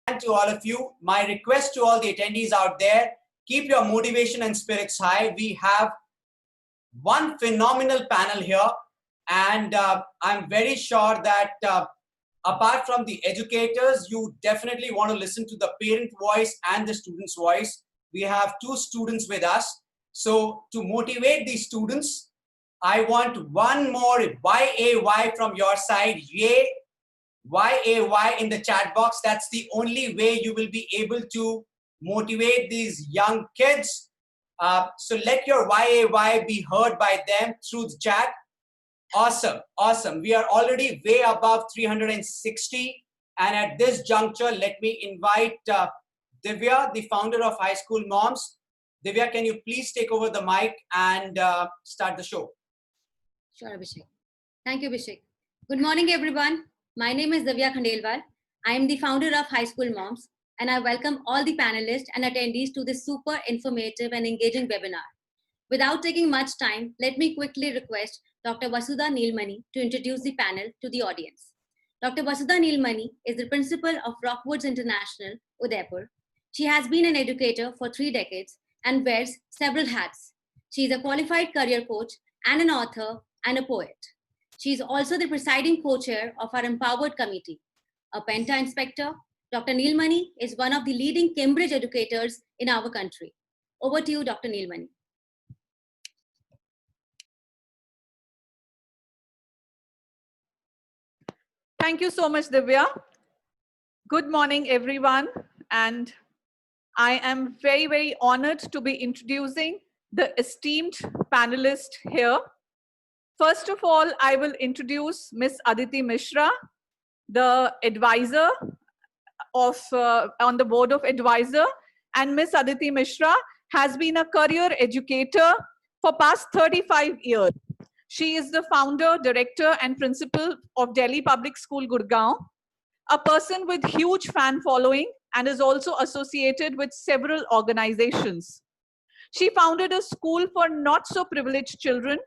to all of you. My request to all the attendees out there, keep your motivation and spirits high. We have one phenomenal panel here, and I'm very sure that apart from the educators, you definitely want to listen to the parent voice and the student's voice. We have two students with us. So to motivate these students, I want one more YAY from your side. Yay, YAY in the chat box. That's the only way you will be able to motivate these young kids. So let your YAY be heard by them through the chat. Awesome, awesome. We are already way above 360. And at this juncture, let me invite Divya, the founder of High School Moms. Divya, can you please take over the mic and start the show? Sure, Abhishek. Thank you, Abhishek. Good morning, everyone. My name is Divya Khandelwal. I am the founder of High School Moms, and I welcome all the panelists and attendees to this super informative and engaging webinar. Without taking much time, let me quickly request Dr. Vasudha Neelmani to introduce the panel to the audience. Dr. Vasudha Neelmani is the principal of Rockwoods International, Udaipur. She has been an educator for 3 decades and wears several hats. She is a qualified career coach and an author and a poet. She is also the presiding co-chair of our Empowered Committee. A Penta inspector, Dr. Neelmani is one of the leading Cambridge educators in our country. Over to you, Dr. Neelmani. Thank you so much, Divya. Good morning, everyone. And I am very, very honored to be introducing the esteemed panelist here. First of all, I will introduce Ms. Aditi Mishra, the advisor of on the board of advisor. And Ms. Aditi Mishra has been a career educator for past 35 years. She is the founder, director, and principal of Delhi Public School, Gurgaon, a person with huge fan following and is also associated with several organizations. She founded a school for not so privileged children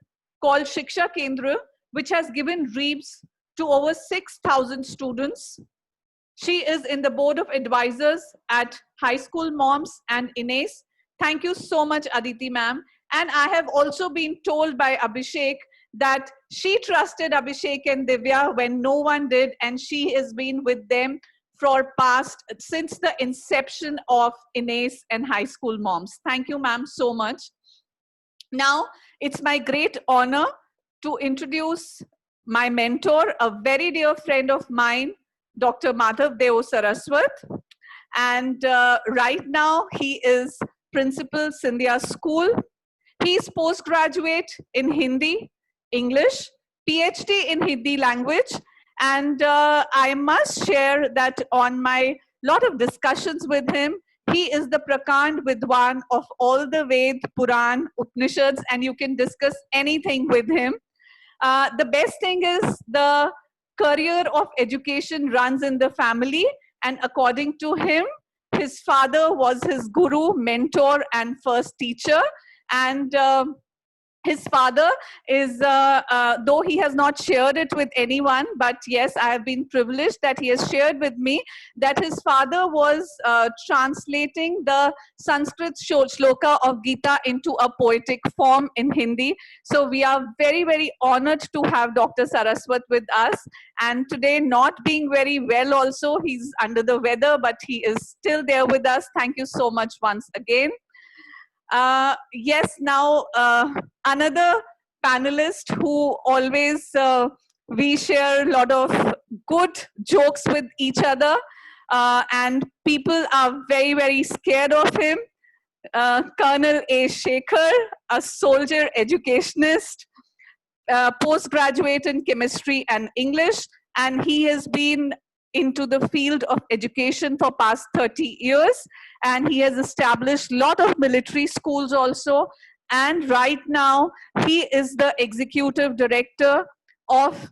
called Shiksha Kendra, which has given dreams to over 6,000 students. She is in the board of advisors at High School Moms and INACE. Thank you so much, Aditi ma'am. And I have also been told by Abhishek that she trusted Abhishek and Divya when no one did, and she has been with them for since the inception of INACE and High School Moms. Thank you, ma'am, so much. Now, it's my great honor to introduce my mentor, a very dear friend of mine, Dr. Madhav Deo Saraswat. And right now, he is Principal Scindia School. He's postgraduate in Hindi, English, PhD in Hindi language. And I must share that on my lot of discussions with him, he is the Prakand Vidwan of all the Ved, Puran, Upanishads, and you can discuss anything with him. The best thing is the career of education runs in the family, and according to him, his father was his guru, mentor, and first teacher. And his father is, though he has not shared it with anyone, but yes, I have been privileged that he has shared with me that his father was translating the Sanskrit shloka of Gita into a poetic form in Hindi. So we are very, very honored to have Dr. Saraswat with us. And today, not being very well also, he's under the weather, but he is still there with us. Thank you so much once again. Yes, now another panelist who always we share a lot of good jokes with each other, and people are very, very scared of him. Colonel A. Shekhar, a soldier educationist, postgraduate in chemistry and English, and he has been into the field of education for past 30 years. And he has established a lot of military schools also. And right now, he is the executive director of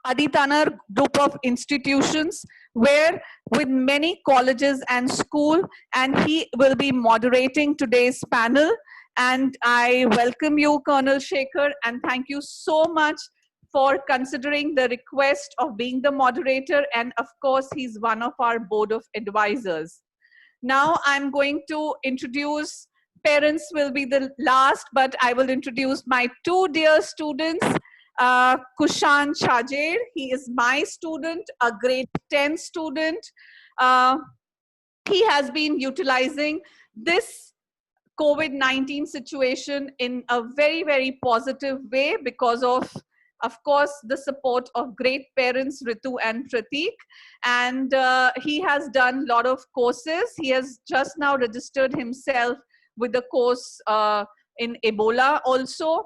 Aditanar group of institutions, where with many colleges and school, and he will be moderating today's panel. And I welcome you, Colonel Shekhar, and thank you so much for considering the request of being the moderator. And of course, he's one of our board of advisors. Now I'm going to introduce, parents will be the last, but I will introduce my two dear students. Kushan Chajer, he is my student, a grade 10 student. He has been utilizing this COVID-19 situation in a very, very positive way because of course, the support of great parents, Ritu and Prateek. And he has done a lot of courses. He has just now registered himself with the course in Ebola also.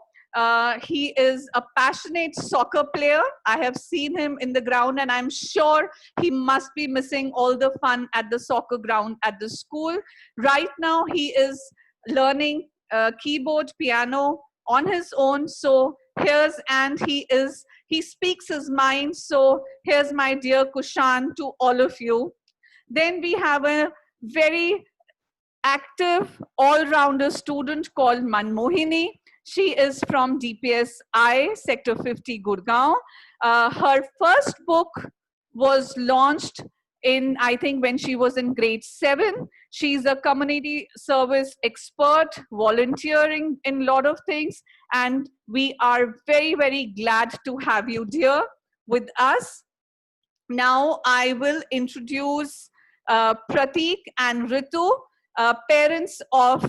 He is a passionate soccer player. I have seen him in the ground, and I'm sure he must be missing all the fun at the soccer ground at the school. Right now, he is learning keyboard, piano on his own. So he speaks his mind. So here's my dear Kushan to all of you. Then we have a very active all-rounder student called Manmohini. She is from DPSI, Sector 50, Gurgaon. Her first book was launched in, I think, when she was in grade 7. She's a community service expert, volunteering in a lot of things. And we are very, very glad to have you, dear, with us. Now I will introduce Prateek and Ritu, parents of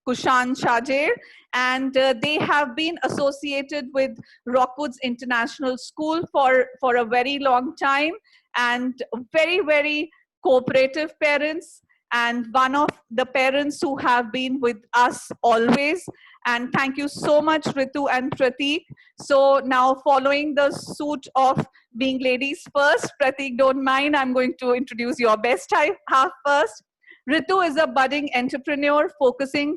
Kushan Chajer, and they have been associated with Rockwoods International School for a very long time, and very, very cooperative parents, and one of the parents who have been with us always. And thank you so much, Ritu and Prateek. So now, following the suit of being ladies first, Prateek, don't mind, I'm going to introduce your best half first. Ritu is a budding entrepreneur focusing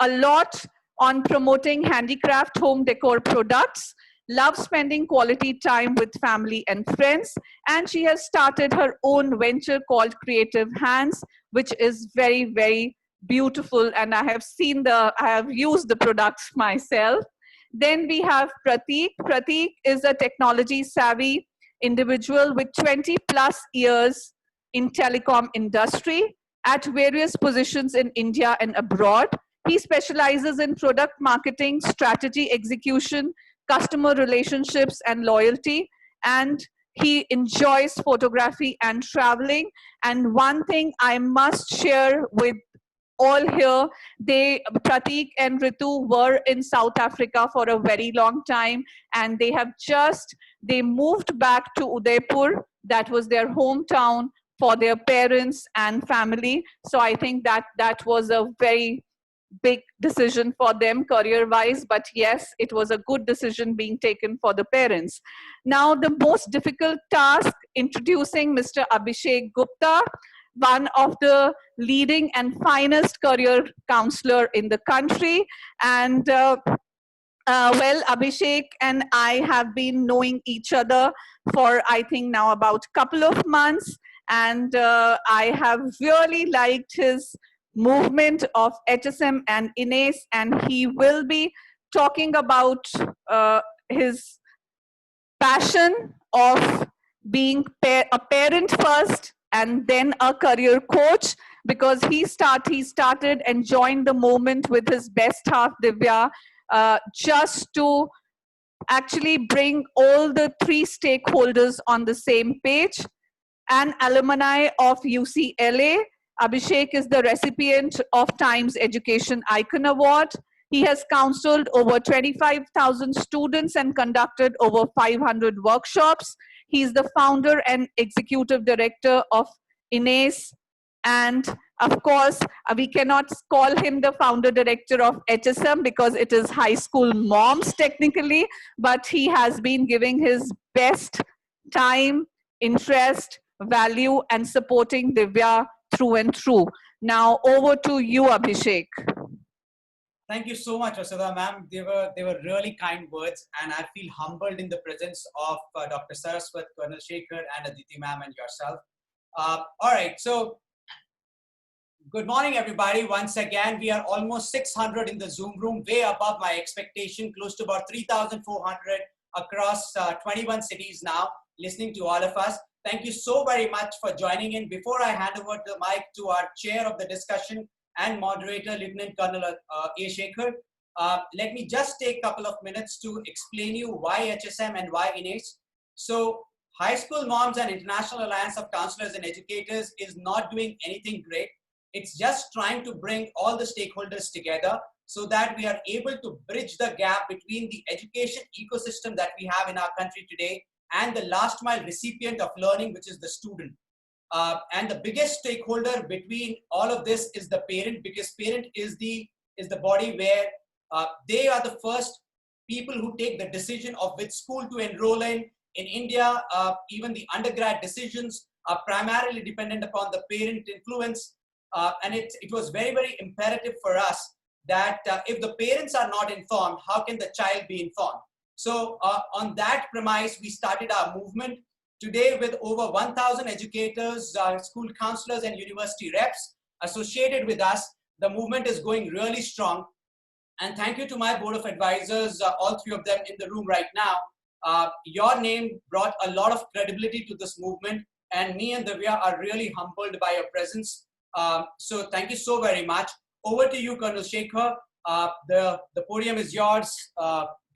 a lot on promoting handicraft home decor products, loves spending quality time with family and friends, and she has started her own venture called Creative Hands, which is very, very beautiful, and I have used the products myself. Then we have Prateek. Prateek is a technology savvy individual with 20 plus years in telecom industry at various positions in India and abroad. He specializes in product marketing, strategy execution, customer relationships, and loyalty. And he enjoys photography and traveling. And one thing I must share with all here, Prateek and Ritu were in South Africa for a very long time, and they moved back to Udaipur. That was their hometown for their parents and family. So I think that was a very big decision for them career-wise, but yes, it was a good decision being taken for the parents. Now, the most difficult task, introducing Mr. Abhishek Gupta, one of the leading and finest career counselor in the country. And well, Abhishek and I have been knowing each other for, I think, now about a couple of months. And I have really liked his movement of HSM and INACE, and he will be talking about his passion of being a parent first and then a career coach, because he started and joined the movement with his best half, Divya, just to actually bring all the three stakeholders on the same page. An alumni of UCLA, Abhishek is the recipient of Times Education Icon Award. He has counseled over 25,000 students and conducted over 500 workshops. He's the founder and executive director of INACE. And of course, we cannot call him the founder director of HSM because it is high school moms technically, but he has been giving his best time, interest, value, and supporting Divya through and through. Now over to you, Abhishek. Thank you so much, Vasudha ma'am. They were really kind words, and I feel humbled in the presence of Dr. Saraswat, Colonel Shekhar, and Aditi ma'am and yourself. All right, so good morning, everybody. Once again, we are almost 600 in the Zoom room, way above my expectation, close to about 3,400. across 21 cities now, listening to all of us. Thank you so very much for joining in. Before I hand over the mic to our chair of the discussion and moderator, Lieutenant Colonel A. Shekhar, let me just take a couple of minutes to explain you why HSM and why INACE. So High School Moms and International Alliance of Counselors and Educators is not doing anything great. It's just trying to bring all the stakeholders together so that we are able to bridge the gap between the education ecosystem that we have in our country today and the last mile recipient of learning, which is the student. And the biggest stakeholder between all of this is the parent, because parent is the body where they are the first people who take the decision of which school to enroll in. In India, even the undergrad decisions are primarily dependent upon the parent influence. And it was very, very imperative for us that if the parents are not informed, how can the child be informed? So on that premise, we started our movement today with over 1,000 educators, school counselors, and university reps associated with us. The movement is going really strong. And thank you to my board of advisors, all three of them in the room right now. Your name brought a lot of credibility to this movement, and me and Divya are really humbled by your presence. So thank you so very much. Over to you, Colonel Shekhar. The podium is yours.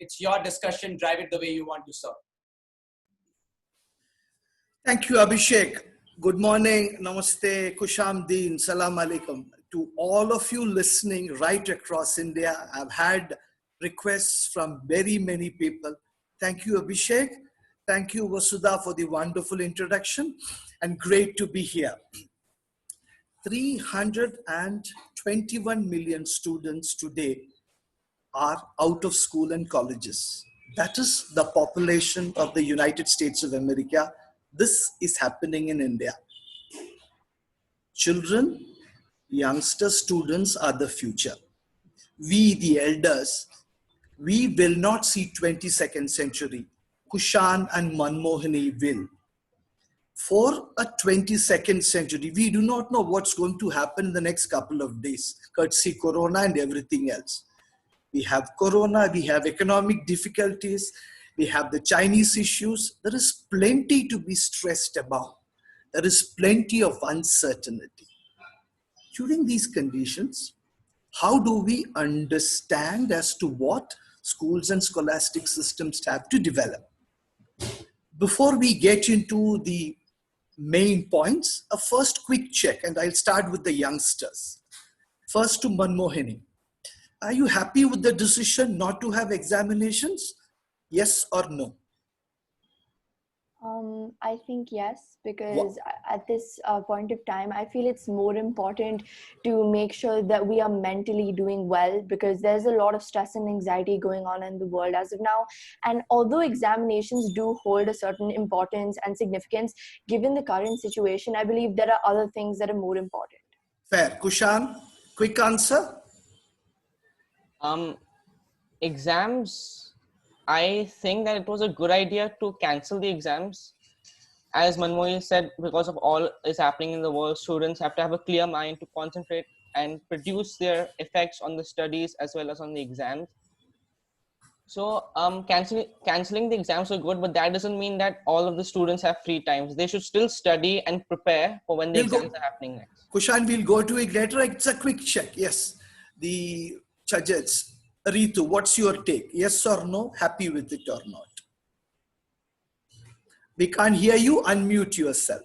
It's your discussion. Drive it the way you want to, sir. Thank you, Abhishek. Good morning. Namaste. Kushamdeen. Salam alaikum. To all of you listening right across India, I've had requests from very many people. Thank you, Abhishek. Thank you, Vasudha, for the wonderful introduction, and great to be here. 321 million students today are out of school and colleges. That is the population of the United States of America. This is happening in India. Children, youngster students are the future. We, the elders, we will not see 22nd century. Kushan and Manmohani will. For a 22nd century, we do not know what's going to happen in the next couple of days, courtesy Corona and everything else. We have Corona, we have economic difficulties, we have the Chinese issues. There is plenty to be stressed about. There is plenty of uncertainty. During these conditions, how do we understand as to what schools and scholastic systems have to develop? Before we get into the main points, a first quick check, and I'll start with the youngsters. First to Manmohani. Are you happy with the decision not to have examinations? Yes or no? I think yes, because at this point of time, I feel it's more important to make sure that we are mentally doing well, because there's a lot of stress and anxiety going on in the world as of now. And although examinations do hold a certain importance and significance, given the current situation, I believe there are other things that are more important. Fair. Kushan, quick answer? Exams, I think that it was a good idea to cancel the exams. As Manmohi said, because of all is happening in the world, students have to have a clear mind to concentrate and produce their effects on the studies as well as on the exams. So cancelling the exams were good, but that doesn't mean that all of the students have free times. They should still study and prepare for when the exams are happening next. Kushan, we'll go to it later. It's a quick check. Yes. The judges. Ritu, what's your take? Yes or no? Happy with it or not? We can't hear you. Unmute yourself.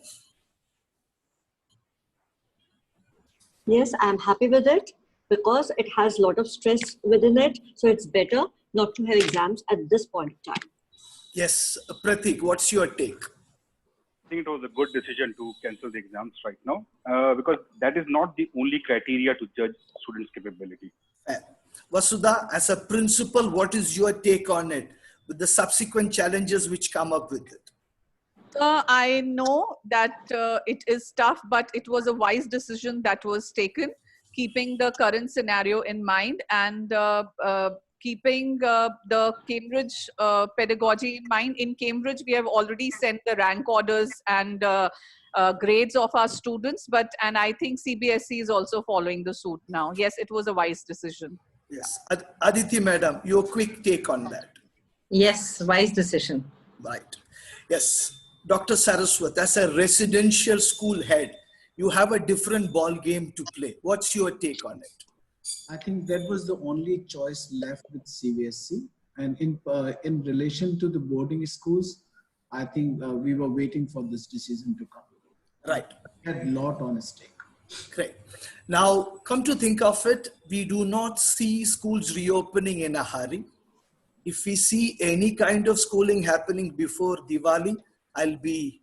Yes, I'm happy with it because it has a lot of stress within it. So it's better not to have exams at this point of time. Yes. Pratik, what's your take? I think it was a good decision to cancel the exams right now because that is not the only criteria to judge students' capability. Vasudha, as a principal, what is your take on it with the subsequent challenges which come up with it? I know that it is tough, but it was a wise decision that was taken, keeping the current scenario in mind and keeping the Cambridge pedagogy in mind. In Cambridge, we have already sent the rank orders and grades of our students, and I think CBSE is also following the suit now. Yes, it was a wise decision. Yes. Aditi madam, your quick take on that. Yes, wise decision. Right. Yes. Dr. Saraswat, as a residential school head, you have a different ball game to play. What's your take on it? I think that was the only choice left with CBSE. And in relation to the boarding schools, I think we were waiting for this decision to come. Right. We had a lot on stake. Great. Now, come to think of it, we do not see schools reopening in a hurry. If we see any kind of schooling happening before Diwali, I'll be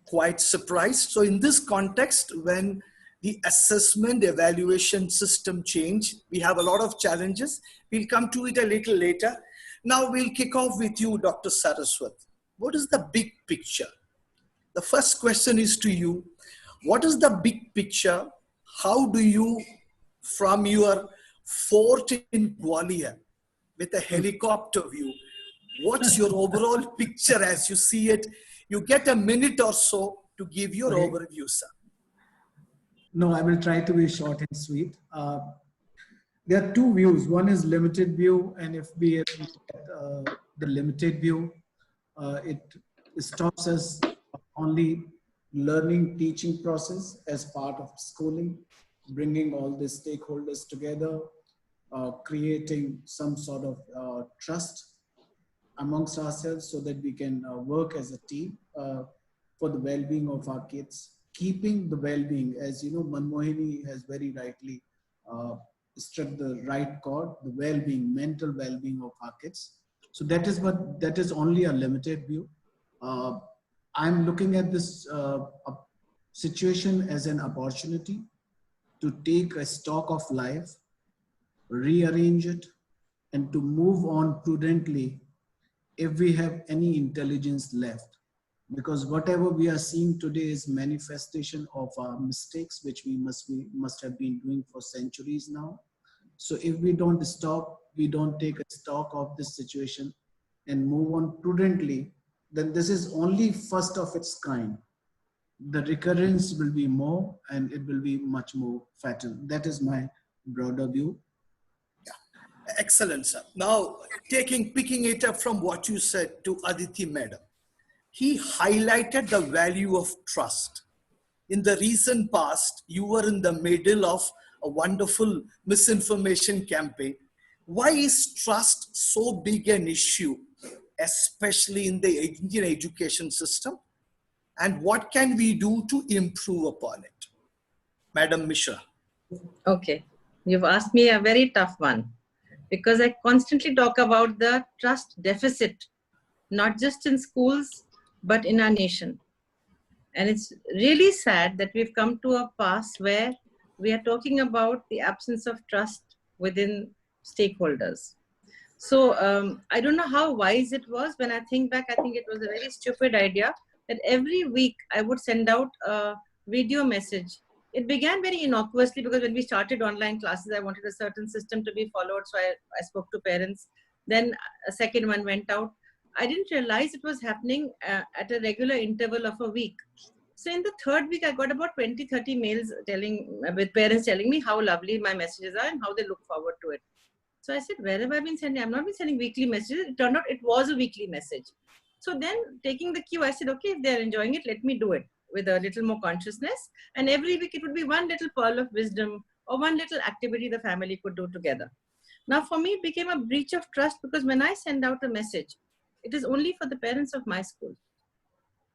quite surprised. So in this context, when the assessment evaluation system change, we have a lot of challenges. We'll come to it a little later. Now we'll kick off with you, Dr. Saraswat. What is the big picture? The first question is to you. What is the big picture? How do you, from your fort in Gwalior, with a helicopter view, what's your overall picture as you see it? You get a minute or so to give your overview, sir. No, I will try to be short and sweet. There are two views. One is limited view, and if we look at the limited view, it stops us only learning teaching process as part of schooling, bringing all the stakeholders together, creating some sort of trust amongst ourselves so that we can work as a team for the well-being of our kids, keeping the well-being. As you know, Manmohini has very rightly struck the right chord, the well-being, mental well-being of our kids. So that is only a limited view. I'm looking at this situation as an opportunity to take a stock of life, rearrange it, and to move on prudently if we have any intelligence left. Because whatever we are seeing today is manifestation of our mistakes, which we must have been doing for centuries now. So if we don't stop, we don't take a stock of this situation and move on prudently, then this is only first of its kind. The recurrence will be more and it will be much more fatal. That is my broader view. Yeah. Excellent, sir. Now, picking it up from what you said to Aditi Madam, he highlighted the value of trust. In the recent past, you were in the middle of a wonderful misinformation campaign. Why is trust so big an issue, especially in the Indian education system? And what can we do to improve upon it? Madam Mishra. Okay, you've asked me a very tough one because I constantly talk about the trust deficit, not just in schools, but in our nation. And it's really sad that we've come to a pass where we are talking about the absence of trust within stakeholders. So I don't know how wise it was. When I think back, I think it was a very stupid idea that every week I would send out a video message. It began very innocuously because when we started online classes, I wanted a certain system to be followed. So I spoke to parents. Then a second one went out. I didn't realize it was happening at a regular interval of a week. So in the third week, I got about 20-30 mails with parents telling me how lovely my messages are and how they look forward to it. So I said, where have I been sending? I've not been sending weekly messages. It turned out it was a weekly message. So then taking the cue, I said, okay, if they're enjoying it, let me do it with a little more consciousness. And every week it would be one little pearl of wisdom or one little activity the family could do together. Now for me, it became a breach of trust because when I send out a message, it is only for the parents of my school.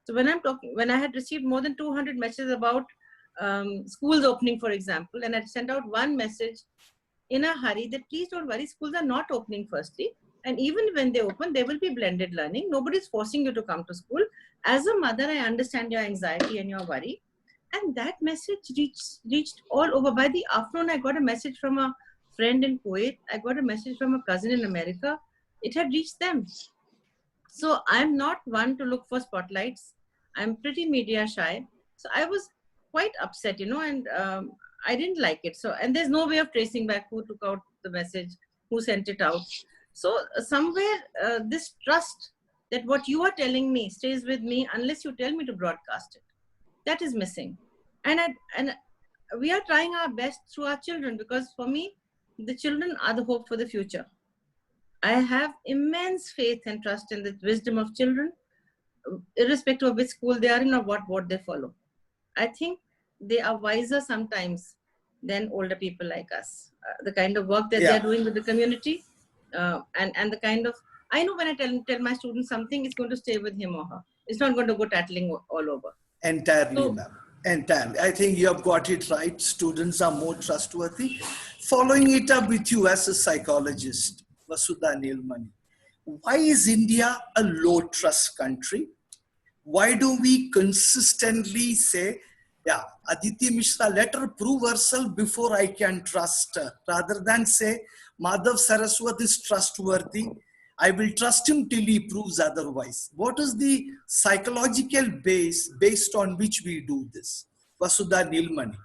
So when I had received more than 200 messages about schools opening, for example, and I sent out one message in a hurry that please don't worry, schools are not opening firstly. And even when they open, there will be blended learning. Nobody's forcing you to come to school. As a mother, I understand your anxiety and your worry. And that message reached all over. By the afternoon, I got a message from a friend in Kuwait. I got a message from a cousin in America. It had reached them. So I'm not one to look for spotlights. I'm pretty media shy. So I was quite upset, and I didn't like it. So, and there's no way of tracing back who took out the message, who sent it out. So somewhere this trust that what you are telling me stays with me unless you tell me to broadcast it, that is missing. And we are trying our best through our children because for me, the children are the hope for the future. I have immense faith and trust in the wisdom of children, irrespective of which school they are in or what they follow. I think they are wiser sometimes than older people like us. The kind of work that Yeah. they're doing with the community, and the kind of, I know when I tell my students something, it's going to stay with him or her. It's not going to go tattling all over. Entirely, So- ma'am. Entirely. I think you have got it right. Students are more trustworthy. Following it up with you as a psychologist, Vasudha Nilmani, why is India a low trust country? Why do we consistently say, yeah, Aditi Mishra, let her prove herself before I can trust her, rather than say, Madhav Saraswat is trustworthy, I will trust him till he proves otherwise. What is the psychological base based on which we do this? Vasudha Nilmani.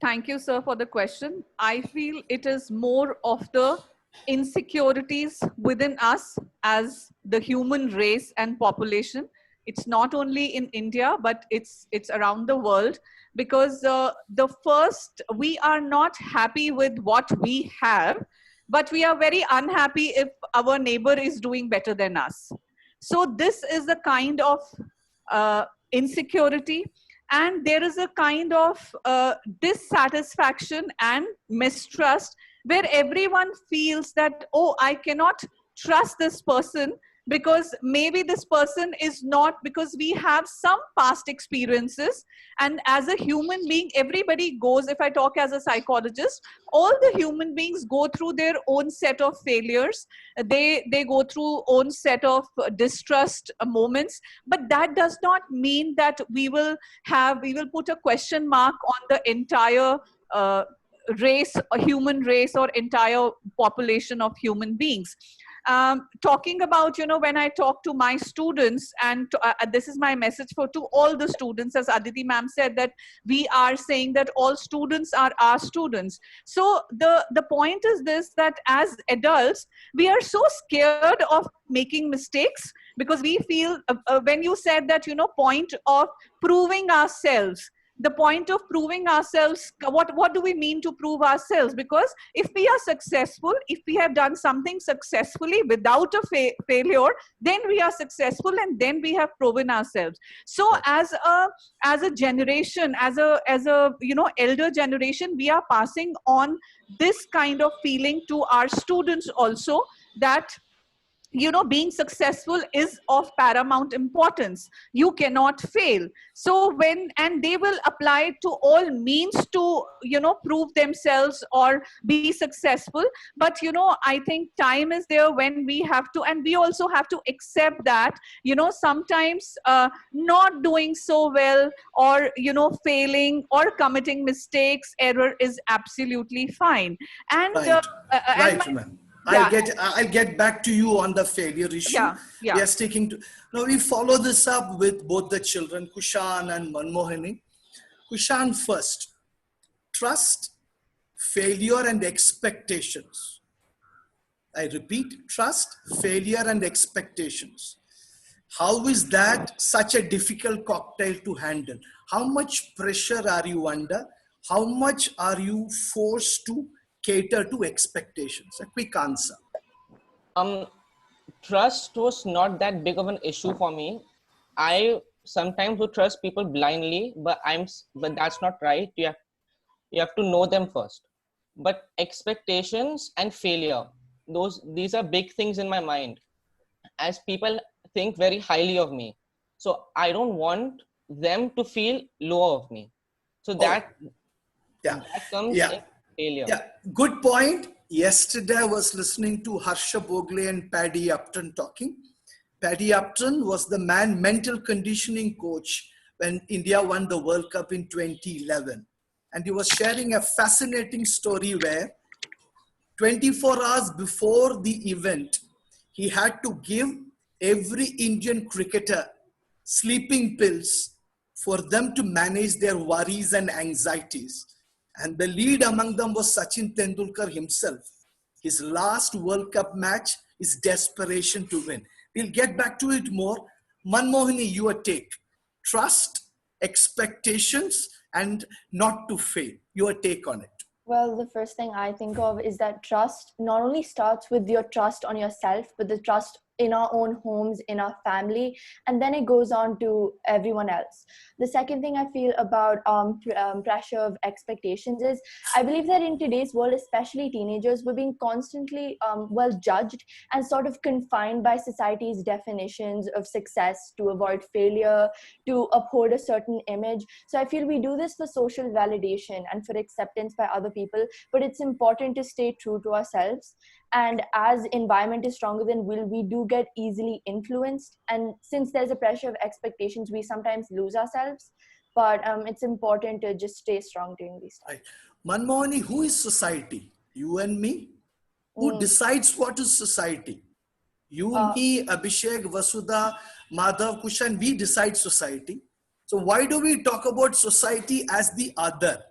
Thank you, sir, for the question. I feel it is more of the insecurities within us as the human race and population. It's not only in India, but it's around the world, because we are not happy with what we have, but we are very unhappy if our neighbor is doing better than us. So this is a kind of insecurity, and there is a kind of dissatisfaction and mistrust where everyone feels that, oh, I cannot trust this person because maybe this person is not, because we have some past experiences. And as a human being, everybody goes, if I talk as a psychologist, all the human beings go through their own set of failures. They go through own set of distrust moments, but that does not mean that we will put a question mark on the entire race, a human race, or entire population of human beings. Talking about, when I talk to my students, and this is my message to all the students, as Aditi ma'am said, that we are saying that all students are our students. So the point is this, that as adults, we are so scared of making mistakes, because we feel, when you said that, point of proving ourselves, the point of proving ourselves, what do we mean to prove ourselves? Because if we are successful, if we have done something successfully without a failure, then we are successful, and then we have proven ourselves. So as a generation, as a elder generation, we are passing on this kind of feeling to our students also, that being successful is of paramount importance. You cannot fail. So and they will apply to all means to, prove themselves or be successful. But, I think time is there when we have to, and we also have to accept that, sometimes not doing so well, or, failing or committing mistakes, error is absolutely fine. And, Right, ma'am. I'll get back to you on the failure issue. Yeah. We are sticking to, now we follow this up with both the children, Kushan and Manmohini. Kushan first, trust, failure and expectations. I repeat, trust, failure and expectations. How is that such a difficult cocktail to handle? How much pressure are you under? How much are you forced to cater to expectations? A quick answer. Trust was not that big of an issue for me. I sometimes would trust people blindly, but that's not right. You have to know them first. But expectations and failure, these are big things in my mind, as people think very highly of me. So I don't want them to feel low of me. So that comes in failure. Yeah, good point. Yesterday I was listening to Harsha Bogle and Paddy Upton talking. Paddy Upton was the mental conditioning coach when India won the World Cup in 2011. And he was sharing a fascinating story where 24 hours before the event, he had to give every Indian cricketer sleeping pills for them to manage their worries and anxieties. And the lead among them was Sachin Tendulkar himself. His last World Cup match is desperation to win. We'll get back to it more. Manmohini, your take. Trust, expectations, and not to fail. Your take on it. Well, the first thing I think of is that trust not only starts with your trust on yourself, but the trust in our own homes, in our family, and then it goes on to everyone else. The second thing I feel about pressure of expectations is I believe that in today's world, especially teenagers, we're being constantly well judged and sort of confined by society's definitions of success to avoid failure, to uphold a certain image. So I feel we do this for social validation and for acceptance by other people, but it's important to stay true to ourselves. And as environment is stronger than will, we do get easily influenced, and since there's a pressure of expectations, we sometimes lose ourselves. But it's important to just stay strong during these times. Right. Manmohani, who is society? You and me? Who decides what is society? You, me, Abhishek, Vasudha, Madhav, Kushan, we decide society. So why do we talk about society as the other?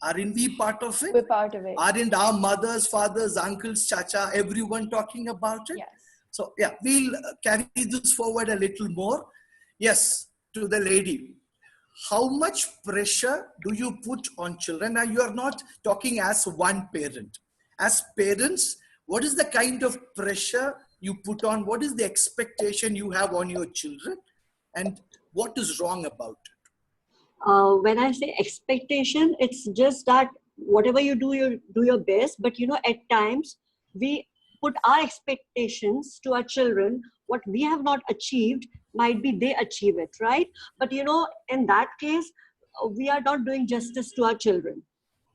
Aren't we part of it? We're part of it. Aren't our mothers, fathers, uncles, chacha, everyone talking about it? Yes. So yeah, we'll carry this forward a little more. Yes, to the lady. How much pressure do you put on children? Now you are not talking as one parent. As parents, what is the kind of pressure you put on? What is the expectation you have on your children? And what is wrong about it? When I say expectation, it's just that whatever you do your best. But at times we put our expectations to our children. What we have not achieved might be they achieve it, right? But in that case, we are not doing justice to our children.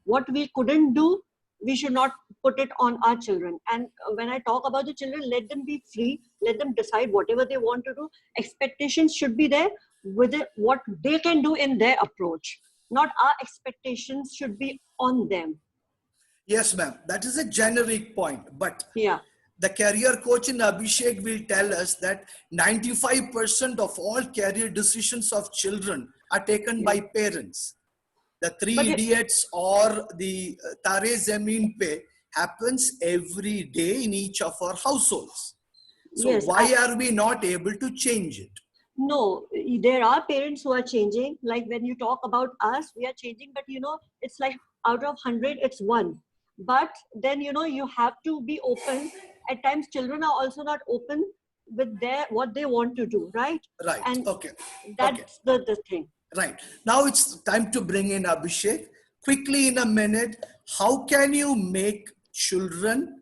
What we couldn't do, we should not put it on our children. And when I talk about the children, let them be free. Let them decide whatever they want to do. Expectations should be there with it, what they can do in their approach. Not our expectations should be on them. Yes, ma'am. That is a generic point. But yeah, the career coach in Abhishek will tell us that 95% of all career decisions of children are taken by parents. The Three Idiots or the Tare Zameen Pe happens every day in each of our households. So yes, why are we not able to change it? No, there are parents who are changing. Like when you talk about us, we are changing, but it's like out of 100, it's 1. But then, you have to be open. At times, children are also not open with what they want to do, right? Right. And okay. That's the thing. Right. Now it's time to bring in Abhishek. Quickly in a minute, how can you make children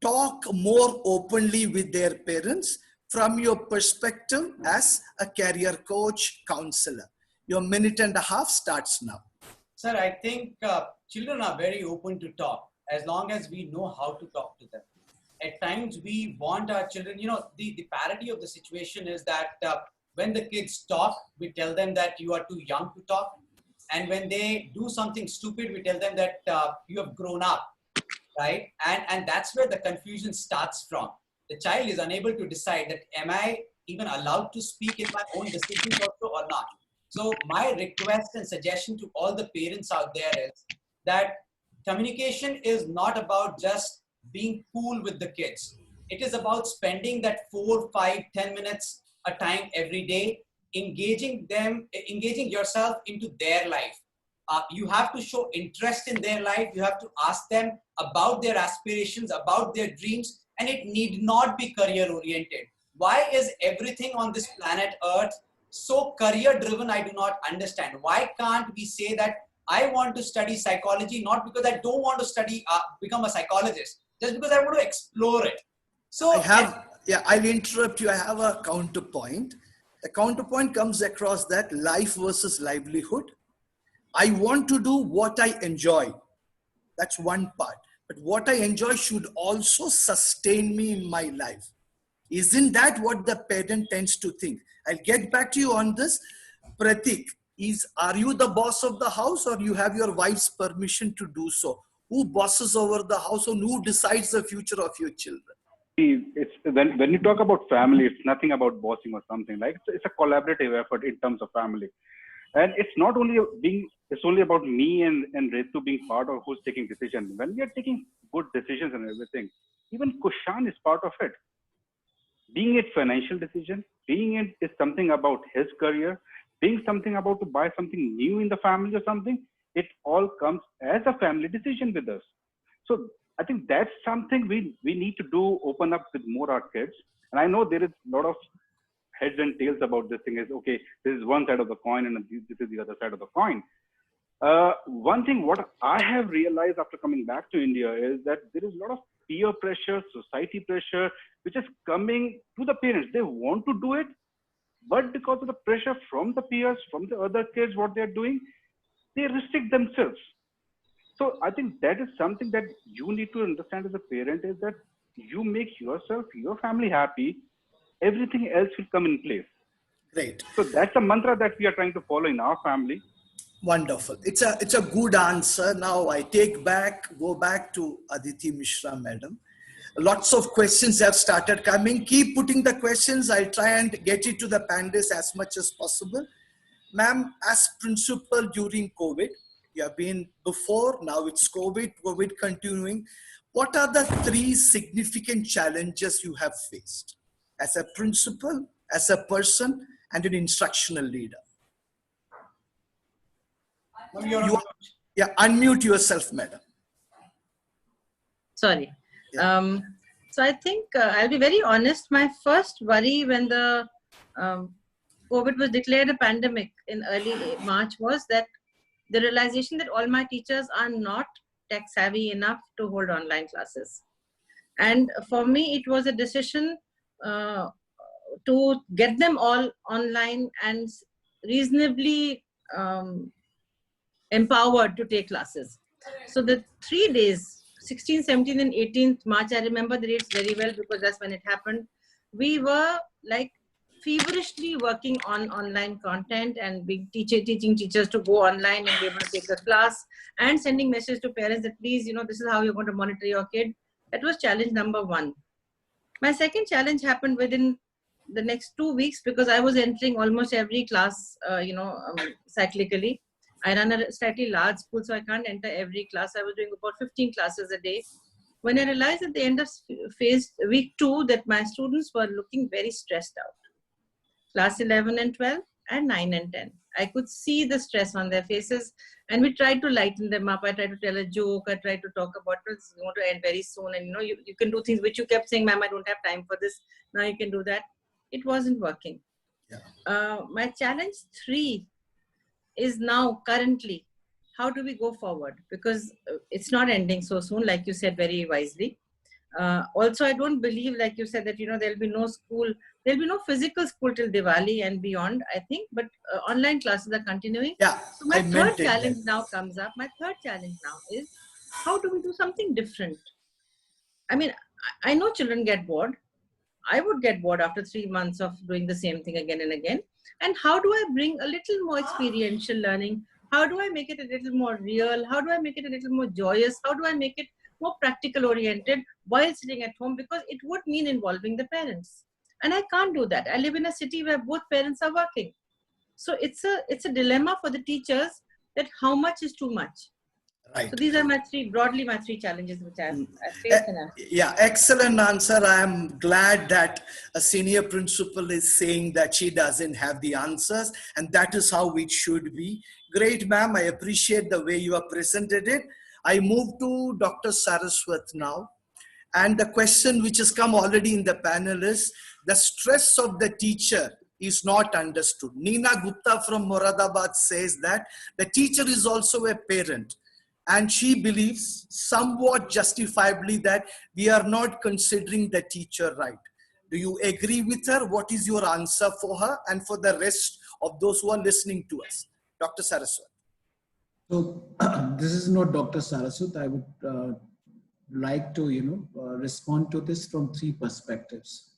talk more openly with their parents from your perspective as a career coach, counselor? Your minute and a half starts now. Sir, I think children are very open to talk as long as we know how to talk to them. At times we want our children, the parody of the situation is that when the kids talk, we tell them that you are too young to talk. And when they do something stupid, we tell them that you have grown up, right? And that's where the confusion starts from. The child is unable to decide that, am I even allowed to speak in my own decisions also or not? So my request and suggestion to all the parents out there is that communication is not about just being cool with the kids. It is about spending that 4, 5, 10 minutes a time every day, engaging yourself into their life. You have to show interest in their life. You have to ask them about their aspirations, about their dreams, and it need not be career oriented. Why is everything on this planet Earth so career driven? I do not understand. Why can't we say that I want to study psychology, not because I don't want to study, become a psychologist, just because I want to explore it. So I'll interrupt you. I have a counterpoint. The counterpoint comes across that life versus livelihood. I want to do what I enjoy. That's one part. But what I enjoy should also sustain me in my life. Isn't that what the parent tends to think? I'll get back to you on this. Pratik, are you the boss of the house or you have your wife's permission to do so? Who bosses over the house and who decides the future of your children? It's when you talk about family, it's nothing about bossing or something. Like it's a collaborative effort in terms of family. And it's not only it's only about me and Ritu being part of who's taking decisions. When we are taking good decisions and everything, even Kushan is part of it. Being it financial decision, being it is something about his career, being something about to buy something new in the family or something, it all comes as a family decision with us. So I think that's something we need to do, open up with more our kids. And I know there is a lot of heads and tails about this thing is, okay, this is one side of the coin and this is the other side of the coin. One thing what I have realized after coming back to India is that there is a lot of peer pressure, society pressure, which is coming to the parents. They want to do it, but because of the pressure from the peers, from the other kids, what they're doing, they restrict themselves. So I think that is something that you need to understand as a parent, is that you make yourself, your family happy, everything else will come in place. Great. So that's the mantra that we are trying to follow in our family. Wonderful. It's a good answer. Now I go back to Aditi Mishra, madam. Lots of questions have started coming. Keep putting the questions. I'll try and get it to the panelists as much as possible. Ma'am, as principal during COVID, you have been before, now it's COVID continuing. What are the 3 significant challenges you have faced as a principal, as a person, and an instructional leader? Unmute yourself, madam. Sorry. Yeah. So I think I'll be very honest. My first worry when the COVID was declared a pandemic in early March was that the realization that all my teachers are not tech savvy enough to hold online classes. And for me, it was a decision to get them all online and reasonably empowered to take classes. So the 3 days, 16th, 17th and 18th March, I remember the dates very well because that's when it happened. We were like feverishly working on online content and teaching teachers to go online and be able to take the class, and sending messages to parents that please, this is how you're going to monitor your kid. That was challenge number 1. My second challenge happened within the next 2 weeks because I was entering almost every class, cyclically. I run a slightly large school, so I can't enter every class. I was doing about 15 classes a day. When I realized at the end of week 2 that my students were looking very stressed out, class 11 and 12 and 9 and 10. I could see the stress on their faces, and we tried to lighten them up. I tried to tell a joke. I tried to talk about it's going to end very soon. And you can do things which you kept saying, ma'am, I don't have time for this. Now you can do that. It wasn't working. Yeah. My challenge 3 is now currently, how do we go forward? Because it's not ending so soon, like you said very wisely. Also, I don't believe, like you said, that, there'll be no school, there'll be no physical school till Diwali and beyond, I think, but online classes are continuing. Yeah. So my third challenge now comes up. My third challenge now is, how do we do something different? I mean, I know children get bored. I would get bored after 3 months of doing the same thing again and again. And how do I bring a little more experiential learning? How do I make it a little more real? How do I make it a little more joyous? How do I make it more practical oriented while sitting at home? Because it would mean involving the parents. And I can't do that. I live in a city where both parents are working. So it's a dilemma for the teachers that how much is too much. Right. So these are broadly my three challenges which I face. Yeah, excellent answer. I am glad that a senior principal is saying that she doesn't have the answers, and that is how it should be. Great, ma'am. I appreciate the way you have presented it. I move to Dr. Saraswat now. And the question which has come already in the panel is, the stress of the teacher is not understood. Neena Gupta from Moradabad says that the teacher is also a parent. And she believes somewhat justifiably that we are not considering the teacher right. Do you agree with her? What is your answer for her and for the rest of those who are listening to us? Dr. Saraswat. So this is not Dr. Saraswat. I would like to, respond to this from three perspectives.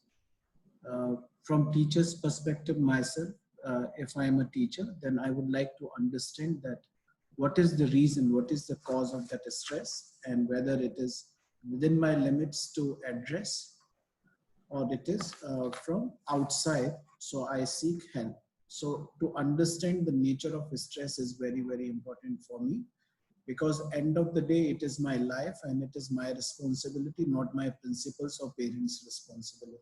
From teacher's perspective, myself, if I am a teacher, then I would like to understand that what is the reason, what is the cause of that stress, and whether it is within my limits to address or it is from outside, so I seek help. So to understand the nature of stress is very, very important for me, because end of the day, it is my life and it is my responsibility, not my principal's or parents' responsibility.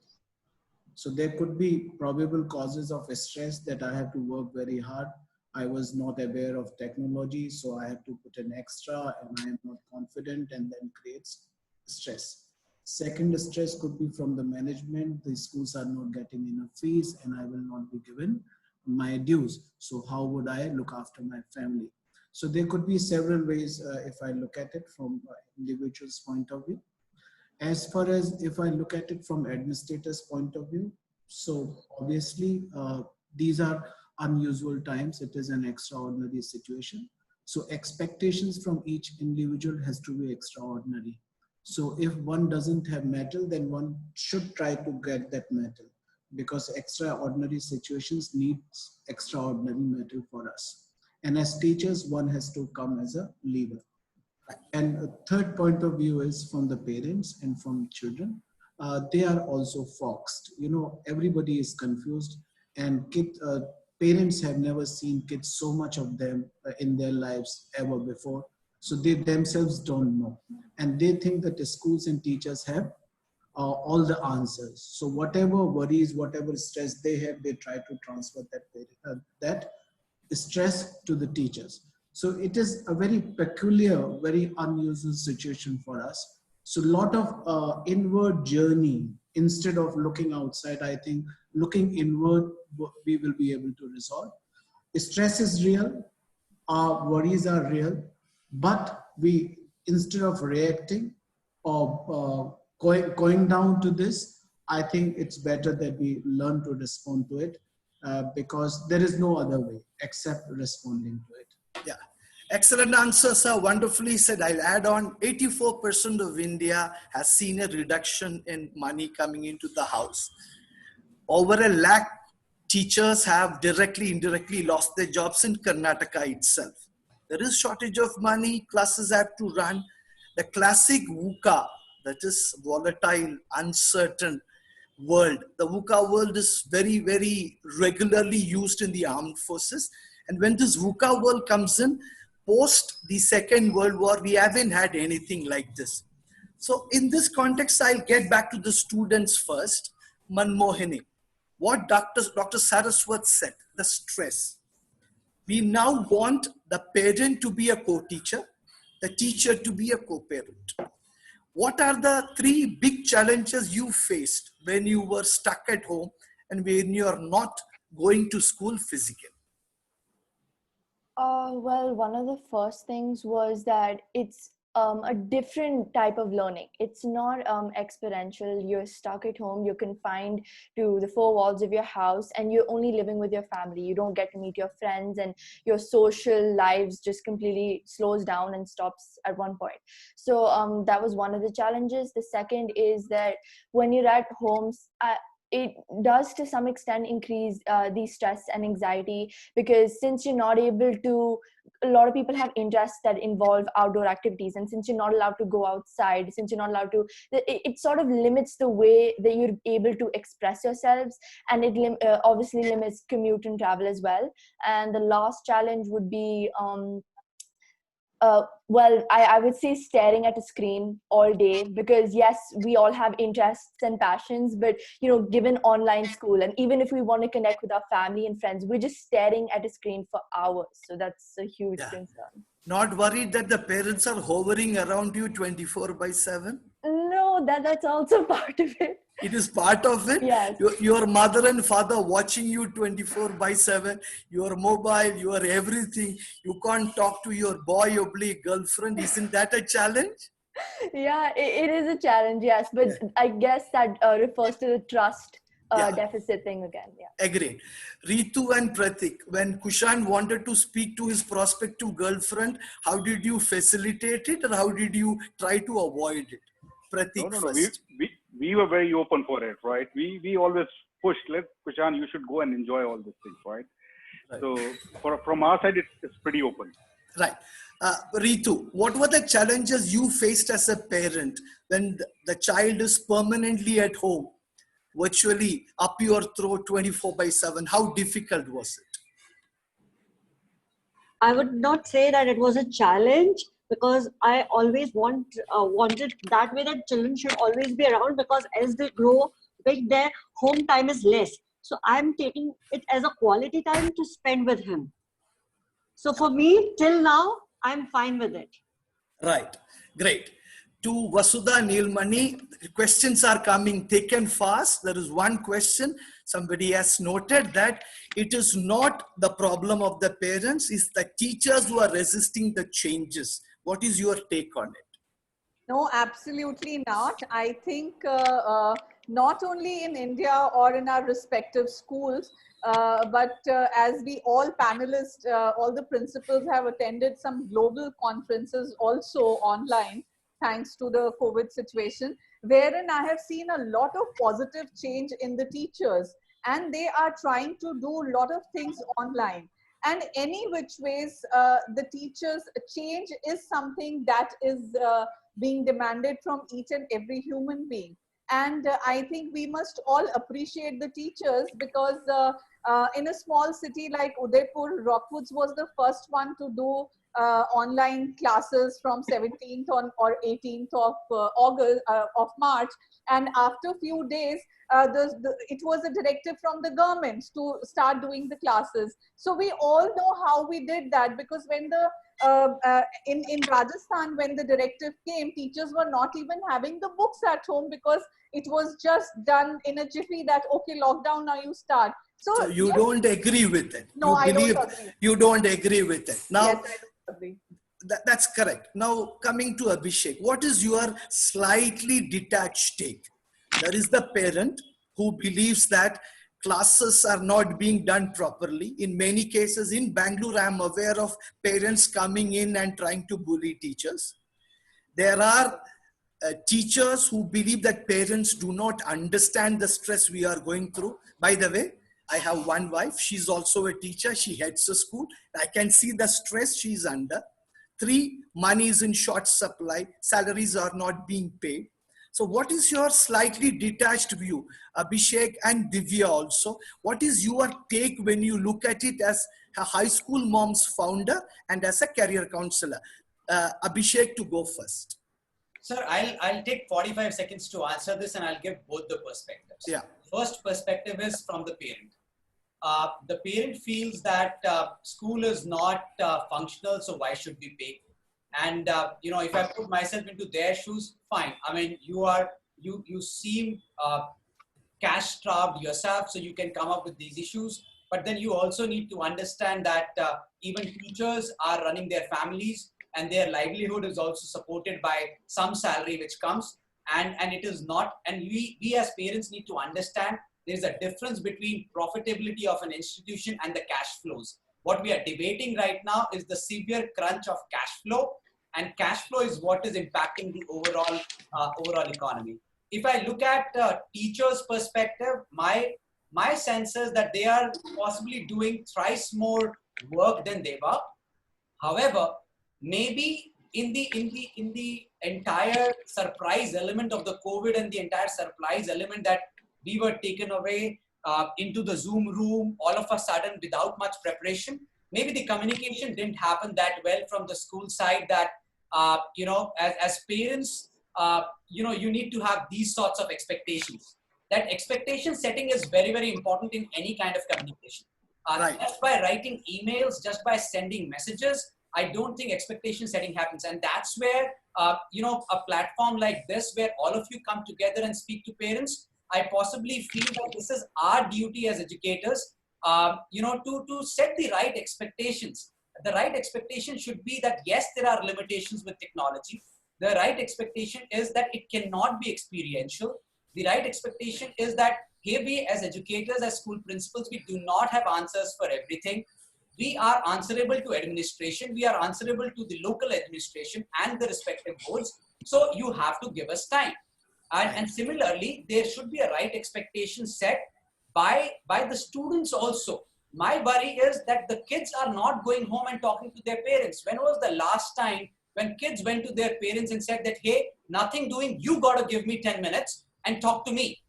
So there could be probable causes of stress that I have to work very hard. I was not aware of technology, so I have to put an extra and I am not confident, and then creates stress. Second stress could be from the management. The schools are not getting enough fees and I will not be given my dues. So how would I look after my family? So there could be several ways if I look at it from individual's point of view. As far as if I look at it from administrator's point of view, so obviously these are unusual times. It is an extraordinary situation. So expectations from each individual has to be extraordinary. So if one doesn't have metal, then one should try to get that metal, because extraordinary situations need extraordinary metal for us. And as teachers, one has to come as a leader. And a third point of view is from the parents and from children. They are also foxed. You know, everybody is confused, and parents have never seen kids, so much of them in their lives ever before. So they themselves don't know. And they think that the schools and teachers have all the answers. So whatever worries, whatever stress they have, they try to transfer that stress to the teachers. So it is a very peculiar, very unusual situation for us. So a lot of inward journey, instead of looking outside, I think looking inward, we will be able to resolve. Stress is real, our worries are real, but we, instead of reacting or going down to this, I think it's better that we learn to respond to it, because there is no other way except responding to it. Yeah, excellent answer, sir. Wonderfully said. I'll add on, 84% of India has seen a reduction in money coming into the house. Over 1 lakh teachers have directly, indirectly lost their jobs in Karnataka itself. There is shortage of money, classes have to run. The classic VUCA, that is volatile, uncertain world. The VUCA world is very, very regularly used in the armed forces. And when this VUCA world comes in, post the Second World War, we haven't had anything like this. So in this context, I'll get back to the students first. Manmohini, what Dr. Saraswat said, the stress. We now want the parent to be a co-teacher, the teacher to be a co-parent. What are the 3 big challenges you faced when you were stuck at home and when you are not going to school physically? Well, one of the first things was that it's a different type of learning. It's not experiential. You're stuck at home, you're confined to the 4 walls of your house, and you're only living with your family. You don't get to meet your friends, and your social lives just completely slows down and stops at one point. So that was one of the challenges. The second is that when you're at home, it does to some extent increase the stress and anxiety, because since you're not able to, a lot of people have interests that involve outdoor activities, and since you're not allowed to go outside, since you're not allowed to, it sort of limits the way that you're able to express yourselves, and it obviously limits commute and travel as well. And the last challenge would be well, I would say staring at a screen all day, because yes, we all have interests and passions, but you know, given online school, and even if we want to connect with our family and friends, we're just staring at a screen for hours. So that's a huge concern. Not worried that the parents are hovering around you 24/7? No, that's also part of it. It is part of it? Yes. Your mother and father watching you 24/7, your mobile, your everything. You can't talk to your boy or girlfriend. Isn't that a challenge? Yeah, it is a challenge, yes. But I guess that refers to the trust deficit thing again. Yeah. Agreed. Ritu and Pratik, when Kushan wanted to speak to his prospective girlfriend, how did you facilitate it, or how did you try to avoid it? Pratik first. We were very open for it, right? We always pushed, Kushan, you should go and enjoy all these things, right? So from our side, it's pretty open. Right. Ritu, what were the challenges you faced as a parent when the child is permanently at home, virtually up your throat 24/7? How difficult was it? I would not say that it was a challenge, because I always wanted that way that children should always be around, because as they grow big, their home time is less. So I'm taking it as a quality time to spend with him. So for me, till now, I'm fine with it. Right. Great. To Vasudha Nilmani, questions are coming thick and fast. There is one question. Somebody has noted that it is not the problem of the parents, it's the teachers who are resisting the changes. What is your take on it? No, absolutely not. I think not only in India or in our respective schools, but as we all panelists, all the principals have attended some global conferences also online, thanks to the COVID situation, wherein I have seen a lot of positive change in the teachers, and they are trying to do a lot of things online. And any which ways, the teachers' change is something that is being demanded from each and every human being. And I think we must all appreciate the teachers, because in a small city like Udaipur, Rockwoods was the first one to do online classes from 17th on or 18th of August of March. And after a few days, it was a directive from the government to start doing the classes. So we all know how we did that, because when the in Rajasthan, when the directive came, teachers were not even having the books at home, because it was just done in a jiffy that, okay, lockdown, now you start. So you yes, don't agree with it? No, you I believe don't agree. You don't agree with it. Now, Yes, I don't agree. That's correct. Now, coming to Abhishek, what is your slightly detached take? There is the parent who believes that classes are not being done properly. In many cases, in Bangalore, I'm aware of parents coming in and trying to bully teachers. There are teachers who believe that parents do not understand the stress we are going through. By the way, I have one wife. She's also a teacher. She heads a school. I can see the stress she's under. 3, money is in short supply. Salaries are not being paid. So what is your slightly detached view? Abhishek and Divya also. What is your take when you look at it as a high school mom's founder and as a career counselor? Abhishek, to go first. Sir, I'll take 45 seconds to answer this, and I'll give both the perspectives. Yeah. First perspective is from the parent. The parent feels that school is not functional, so why should we pay? And you know, if I put myself into their shoes, fine. I mean, you seem cash strapped yourself, so you can come up with these issues. But then you also need to understand that even teachers are running their families, and their livelihood is also supported by some salary which comes, and it is not. And we as parents need to understand there's a difference between profitability of an institution and the cash flows. What we are debating right now is the severe crunch of cash flow, and cash flow is what is impacting the overall economy. If I look at teachers' perspective, my sense is that they are possibly doing thrice more work than they were. However, maybe in the entire surprise element of the COVID and the entire surprise element that we were taken away into the Zoom room all of a sudden without much preparation, maybe the communication didn't happen that well from the school side, that you know, as parents, you know, you need to have these sorts of expectations. That expectation setting is very, very important in any kind of communication. Right. Just by writing emails, just by sending messages, I don't think expectation setting happens. And that's where, you know, a platform like this, where all of you come together and speak to parents, I possibly feel that this is our duty as educators, you know, to set the right expectations. The right expectation should be that, yes, there are limitations with technology. The right expectation is that it cannot be experiential. The right expectation is that, hey, we as educators, as school principals, we do not have answers for everything. We are answerable to administration. We are answerable to the local administration and the respective boards. So you have to give us time. And similarly, there should be a right expectation set by the students also. My worry is that the kids are not going home and talking to their parents. When was the last time when kids went to their parents and said that, hey, nothing doing, you got to give me 10 minutes and talk to me?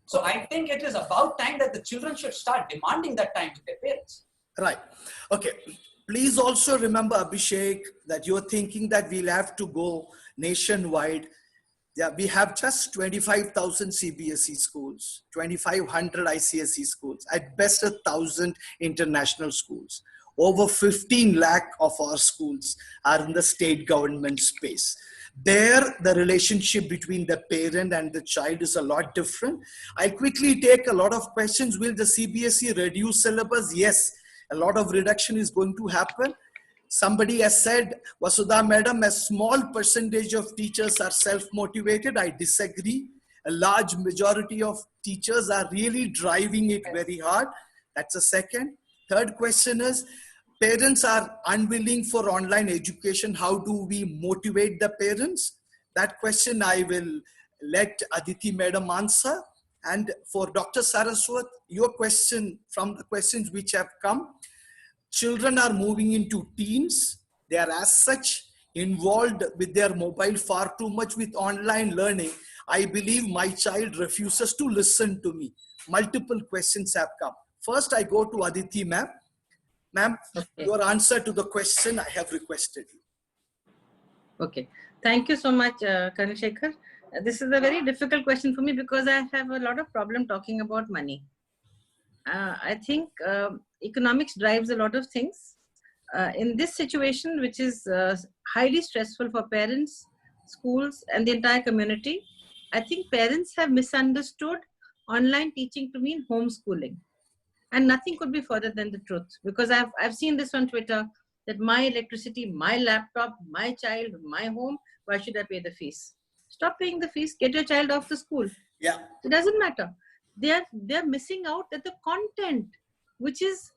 So I think it is about time that the children should start demanding that time to their parents. Right. Okay. Please also remember, Abhishek, that you're thinking that we'll have to go nationwide. Yeah, we have just 25,000 CBSE schools, 2,500 ICSE schools, at best 1,000 international schools. Over 15 lakh of our schools are in the state government space. There, the relationship between the parent and the child is a lot different. I'll quickly take a lot of questions. Will the CBSE reduce syllabus? Yes, a lot of reduction is going to happen. Somebody has said, Vasudha madam, a small percentage of teachers are self-motivated. I disagree. A large majority of teachers are really driving it very hard. That's a second. Third question is, parents are unwilling for online education. How do we motivate the parents? That question I will let Aditi madam answer. And for Dr. Saraswat, your question from the questions which have come, children are moving into teens. They are as such involved with their mobile far too much with online learning. I believe my child refuses to listen to me. Multiple questions have come. First, I go to Aditi ma'am. Ma'am, Okay. your answer to the question I have requested you. Okay. Thank you so much, Colonel Shekhar. This is a very difficult question for me because I have a lot of problem talking about money. I think economics drives a lot of things. In this situation, which is highly stressful for parents, schools, and the entire community, I think parents have misunderstood online teaching to mean homeschooling. And nothing could be further than the truth, because I've seen this on Twitter, that my electricity, my laptop, my child, my home, why should I pay the fees? Stop paying the fees, get your child off the school. Yeah. It doesn't matter. They're missing out that the content, which is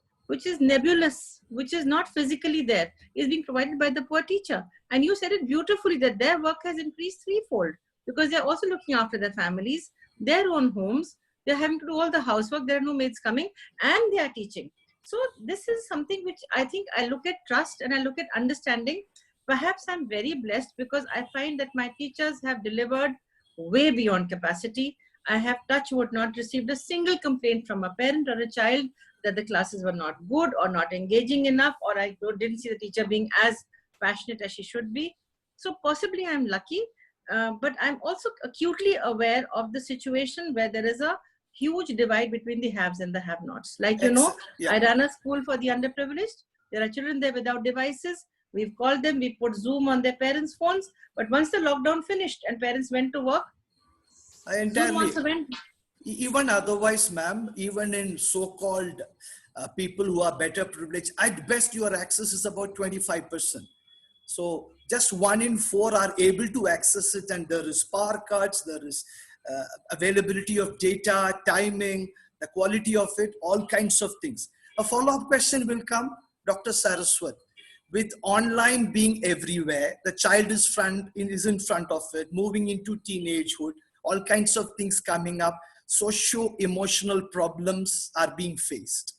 nebulous, which is not physically there, is being provided by the poor teacher. And you said it beautifully, that their work has increased threefold, because they're also looking after their families, their own homes. They're having to do all the housework. There are no maids coming, and they are teaching. So this is something which I think I look at trust and I look at understanding. Perhaps I'm very blessed because I find that my teachers have delivered way beyond capacity. I have, touch wood, not received a single complaint from a parent or a child that the classes were not good or not engaging enough, or I didn't see the teacher being as passionate as she should be. So possibly I'm lucky, but I'm also acutely aware of the situation where there is a huge divide between the haves and the have-nots. Like, you know, Yeah. I run a school for the underprivileged. There are children there without devices. We've called them, we put Zoom on their parents' phones. But once the lockdown finished and parents went to work, Zoom also went. Even otherwise, ma'am, even in so-called people who are better privileged, at best your access is about 25%. So just 1 in 4 are able to access it, and there is power cuts, there is availability of data, timing, the quality of it, all kinds of things. A follow-up question will come, Dr. Saraswat. With online being everywhere, the child is in front of it, moving into teenagehood, all kinds of things coming up, socio-emotional problems are being faced.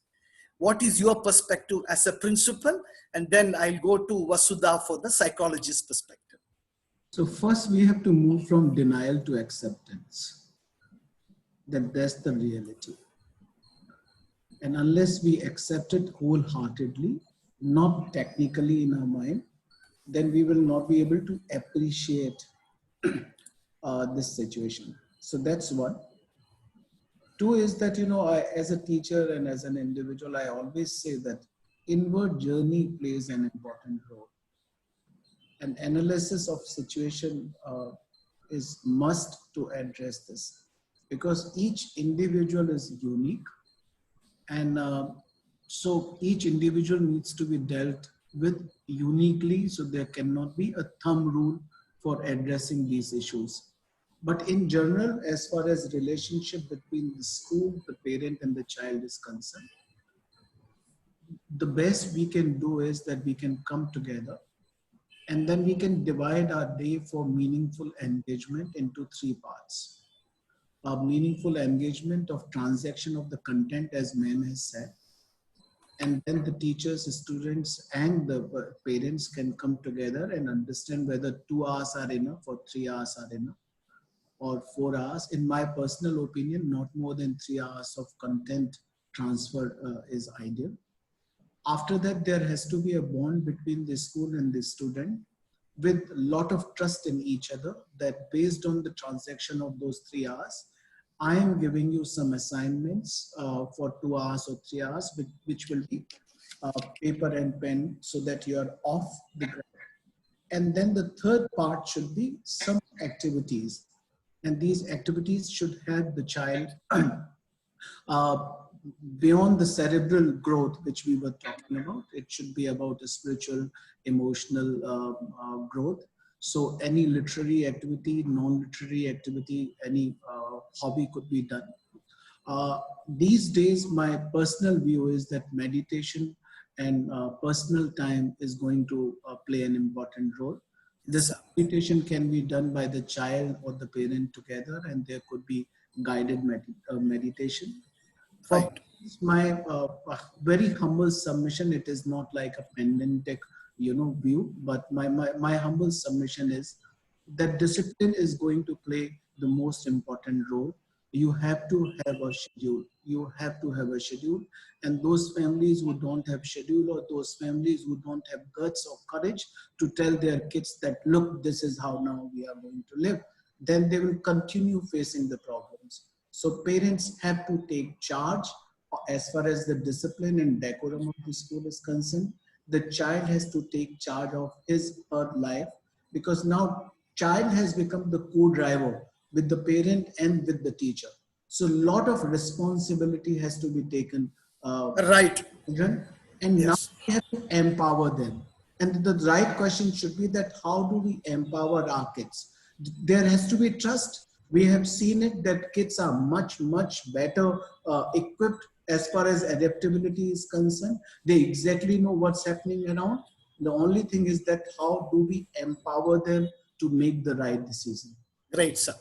What is your perspective as a principal? And then I'll go to Vasudha for the psychologist perspective. So first we have to move from denial to acceptance. That's the reality. And unless we accept it wholeheartedly, not technically in our mind, then we will not be able to appreciate this situation. So that's one. Two is that, you know, as a teacher and as an individual, I always say that inward journey plays an important role. An analysis of situation is must to address this, because each individual is unique, and so each individual needs to be dealt with uniquely, so there cannot be a thumb rule for addressing these issues. But in general, as far as relationship between the school, the parent and the child is concerned, the best we can do is that we can come together, and then we can divide our day for meaningful engagement into 3 parts. A meaningful engagement of transaction of the content, as ma'am has said. And then the teachers, students, and the parents can come together and understand whether 2 hours are enough or 3 hours are enough, or 4 hours. In my personal opinion, not more than 3 hours of content transfer is ideal. After that, there has to be a bond between the school and the student with a lot of trust in each other, that based on the transaction of those 3 hours, I am giving you some assignments for 2 hours or 3 hours, which will be paper and pen so that you are off the ground. And then the third part should be some activities. And these activities should help the child uh, beyond the cerebral growth, which we were talking about. It should be about a spiritual, emotional growth. So any literary activity, non-literary activity, any hobby could be done. These days, my personal view is that meditation and personal time is going to play an important role. This meditation can be done by the child or the parent together, and there could be guided meditation. For my very humble submission, it is not like a pedantic, view, but my humble submission is that discipline is going to play the most important role. You have to have a schedule. You have to have a schedule. And those families who don't have schedule, or those families who don't have guts or courage to tell their kids that, look, this is how now we are going to live, then they will continue facing the problems. So parents have to take charge as far as the discipline and decorum of the school is concerned. The child has to take charge of his or her life, because now child has become the co-driver with the parent and with the teacher. So a lot of responsibility has to be taken. Right. And now we have to empower them. And the right question should be that how do we empower our kids? There has to be trust. We have seen it that kids are much, much better equipped as far as adaptability is concerned. They exactly know what's happening around. The only thing is that how do we empower them to make the right decision? Great, sir.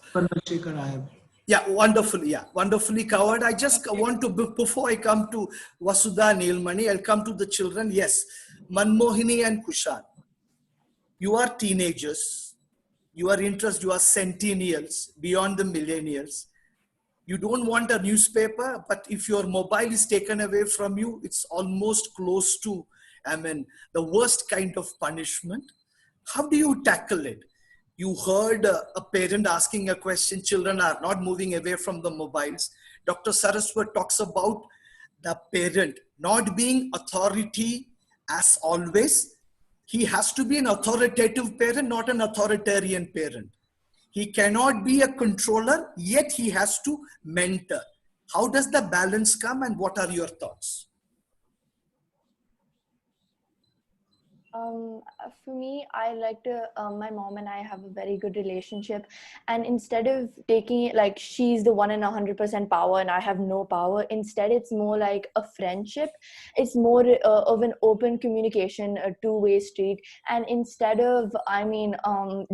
Yeah, wonderfully covered. I just want to, before I come to Vasudha, Neelmani, I'll come to the children. Yes, Manmohini and Kushan, you are teenagers. You are interested, you are centennials, beyond the millennials. You don't want a newspaper, but if your mobile is taken away from you, it's almost close to, the worst kind of punishment. How do you tackle it? You heard a parent asking a question, children are not moving away from the mobiles. Dr. Saraswat talks about the parent not being authority as always. He has to be an authoritative parent, not an authoritarian parent. He cannot be a controller, yet he has to mentor. How does the balance come, and what are your thoughts? For me, I like to, my mom and I have a very good relationship, and instead of taking it like she's the 100% power and I have no power, instead it's more like a friendship. It's more of an open communication, a two-way street. And instead of,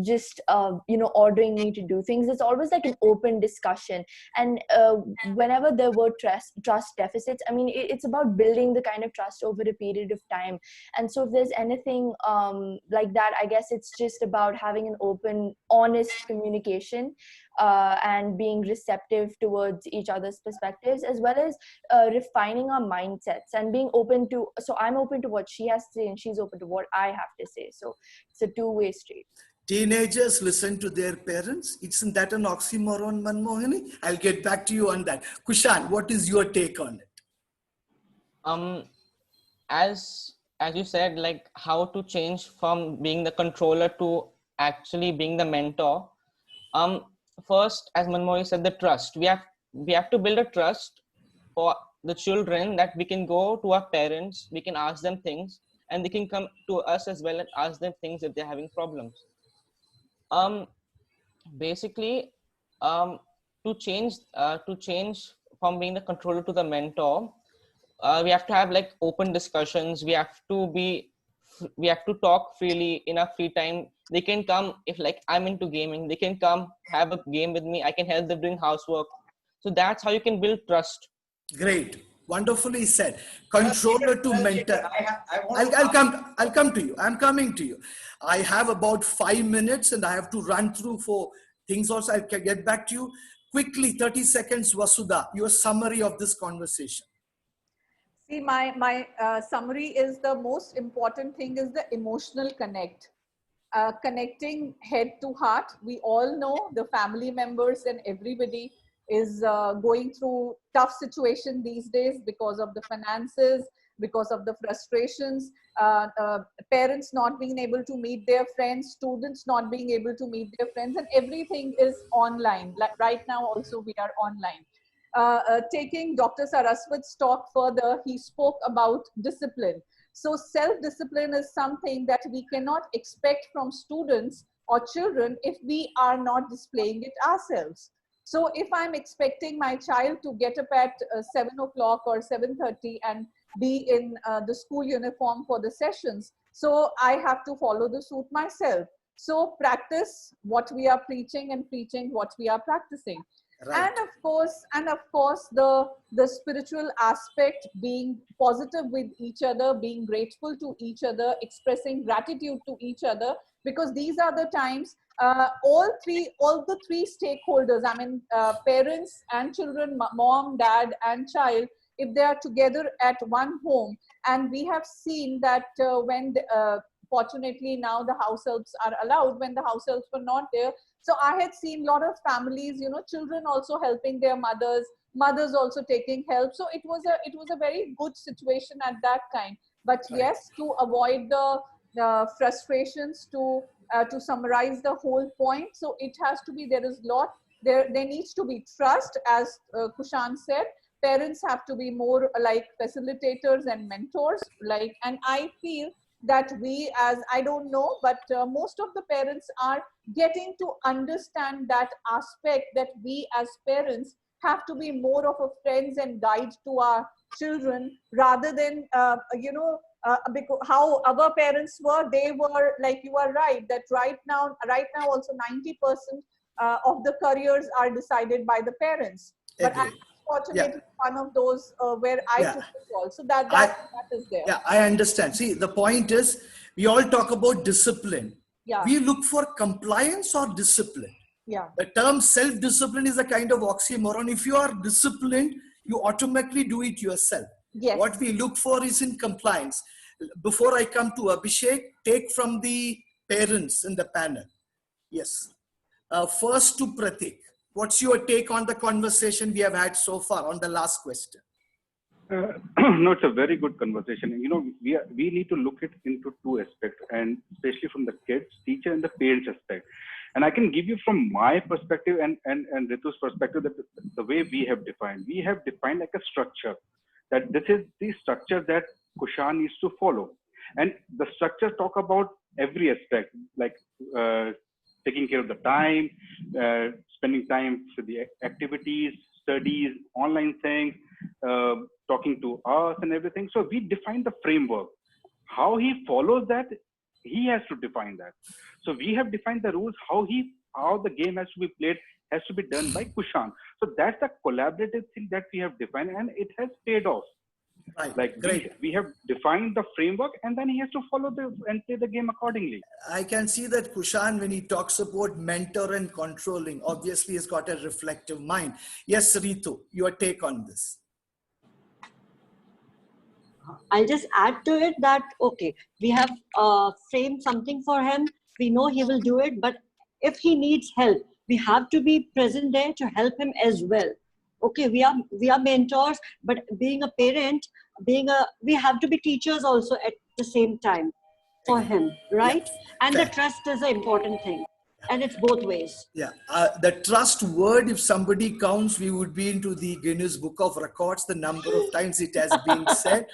just, ordering me to do things, it's always like an open discussion. And whenever there were trust deficits, it's about building the kind of trust over a period of time. And so if there's anything like that, I guess it's just about having an open, honest communication and being receptive towards each other's perspectives, as well as refining our mindsets and being open to, so I'm open to what she has to say and she's open to what I have to say. So it's a two-way street. Teenagers listen to their parents. Isn't that an oxymoron, Manmohini? I'll get back to you on that. Kushan, what is your take on it? As you said, like how to change from being the controller to actually being the mentor. First, as Manmohini said, the trust. We have to build a trust for the children that we can go to our parents, we can ask them things, and they can come to us as well and ask them things if they're having problems. Basically, to change from being the controller to the mentor, we have to have like open discussions. We have to talk freely in our free time. They can come, if like I'm into gaming, they can come have a game with me. I can help them doing housework. So that's how you can build trust. Great, wonderfully said. Controller to mentor. I'll come to you. I'm coming to you. I have about 5 minutes and I have to run through for things also. I can get back to you quickly. 30 seconds, Vasudha, your summary of this conversation. See, my summary is the most important thing is the emotional connect. Connecting head to heart. We all know the family members and everybody is going through tough situation these days because of the finances, because of the frustrations, parents not being able to meet their friends, students not being able to meet their friends, and everything is online. Like right now also we are online. Taking Dr. Saraswat's talk further, he spoke about discipline. So self-discipline is something that we cannot expect from students or children if we are not displaying it ourselves. So if I'm expecting my child to get up at 7 o'clock or 7:30 and be in the school uniform for the sessions, so I have to follow the suit myself. So practice what we are preaching and preaching what we are practicing. Right. And of course, the spiritual aspect, being positive with each other, being grateful to each other, expressing gratitude to each other, because these are the times all the three stakeholders, I mean, parents and children, mom, dad, and child, if they are together at one home, and we have seen that fortunately now the house helps are allowed. When the house helps were not there, so I had seen a lot of families, children also helping their mothers, mothers also taking help. So it was a very good situation at that time. But yes, to avoid the frustrations, to summarize the whole point, so it has to be, there needs to be trust, as Kushan said. Parents have to be more like facilitators and mentors, and I feel that we, as I don't know, but most of the parents are getting to understand that aspect, that we as parents have to be more of a friends and guide to our children, rather than because how our parents were. They were, like, you are right, that right now also 90% of the careers are decided by the parents. But fortunately, one of those where I took the call. So that is there. Yeah, I understand. See, the point is, we all talk about discipline. Yeah. We look for compliance or discipline. Yeah. The term self-discipline is a kind of oxymoron. If you are disciplined, you automatically do it yourself. Yes. What we look for is in compliance. Before I come to Abhishek, take from the parents in the panel. Yes. First to Pratik. What's your take on the conversation we have had so far on the last question? No, it's a very good conversation. We need to look it into two aspects, and especially from the kids, teacher, and the parents aspect. And I can give you from my perspective and Ritu's perspective that the way we have defined like a structure, that this is the structure that Kushan needs to follow. And the structure talk about every aspect, like taking care of the time, spending time for the activities, studies, online things, talking to us and everything. So we define the framework. How he follows that, he has to define that. So we have defined the rules, how the game has to be played has to be done by Kushan. So that's the collaborative thing that we have defined, and it has paid off. Right. Like we have defined the framework, and then he has to follow and play the game accordingly. I can see that Kushan, when he talks about mentor and controlling, obviously has got a reflective mind. Yes, Ritu, your take on this. I'll just add to it that, okay, we have framed something for him. We know he will do it, but if he needs help, we have to be present there to help him as well. Okay, we are mentors, but being a parent, we have to be teachers also at the same time for him, right? Yeah. And the trust is an important thing, and it's both ways. Yeah, the trust word, if somebody counts, we would be into the Guinness Book of Records, the number of times it has been said.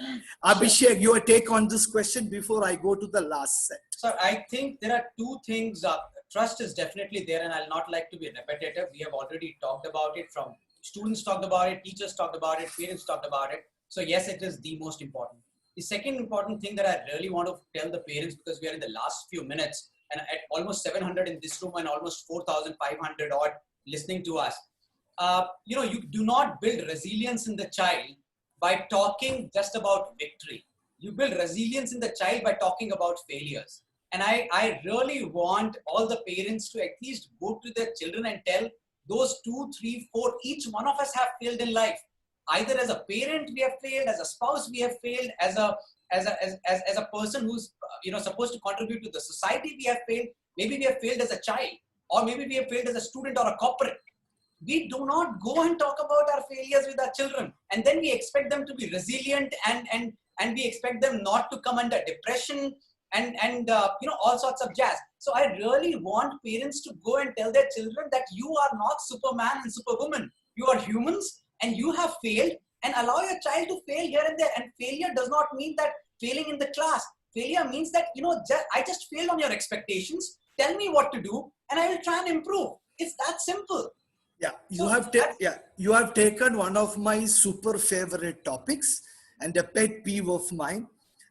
Abhishek, your take on this question before I go to the last set. So I think there are two things. Trust is definitely there, and I'll not like to be repetitive. We have already talked about it. From students talked about it, teachers talked about it, parents talked about it. So yes, it is the most important. The second important thing that I really want to tell the parents, because we are in the last few minutes, and at almost 700 in this room and almost 4,500 odd listening to us. You do not build resilience in the child by talking just about victory. You build resilience in the child by talking about failures. And I really want all the parents to at least go to their children and tell those 2, 3, 4, each one of us have failed in life. Either as a parent we have failed, as a spouse we have failed, as a person who's supposed to contribute to the society we have failed. Maybe we have failed as a child, or maybe we have failed as a student or a corporate. We do not go and talk about our failures with our children, and then we expect them to be resilient and and we expect them not to come under depression and all sorts of jazz. So I really want parents to go and tell their children that you are not Superman and Superwoman. You are humans and you have failed, and allow your child to fail here and there. And failure does not mean that failing in the class. Failure means that, I just failed on your expectations. Tell me what to do and I will try and improve. It's that simple. Yeah, you have taken one of my super favorite topics and a pet peeve of mine.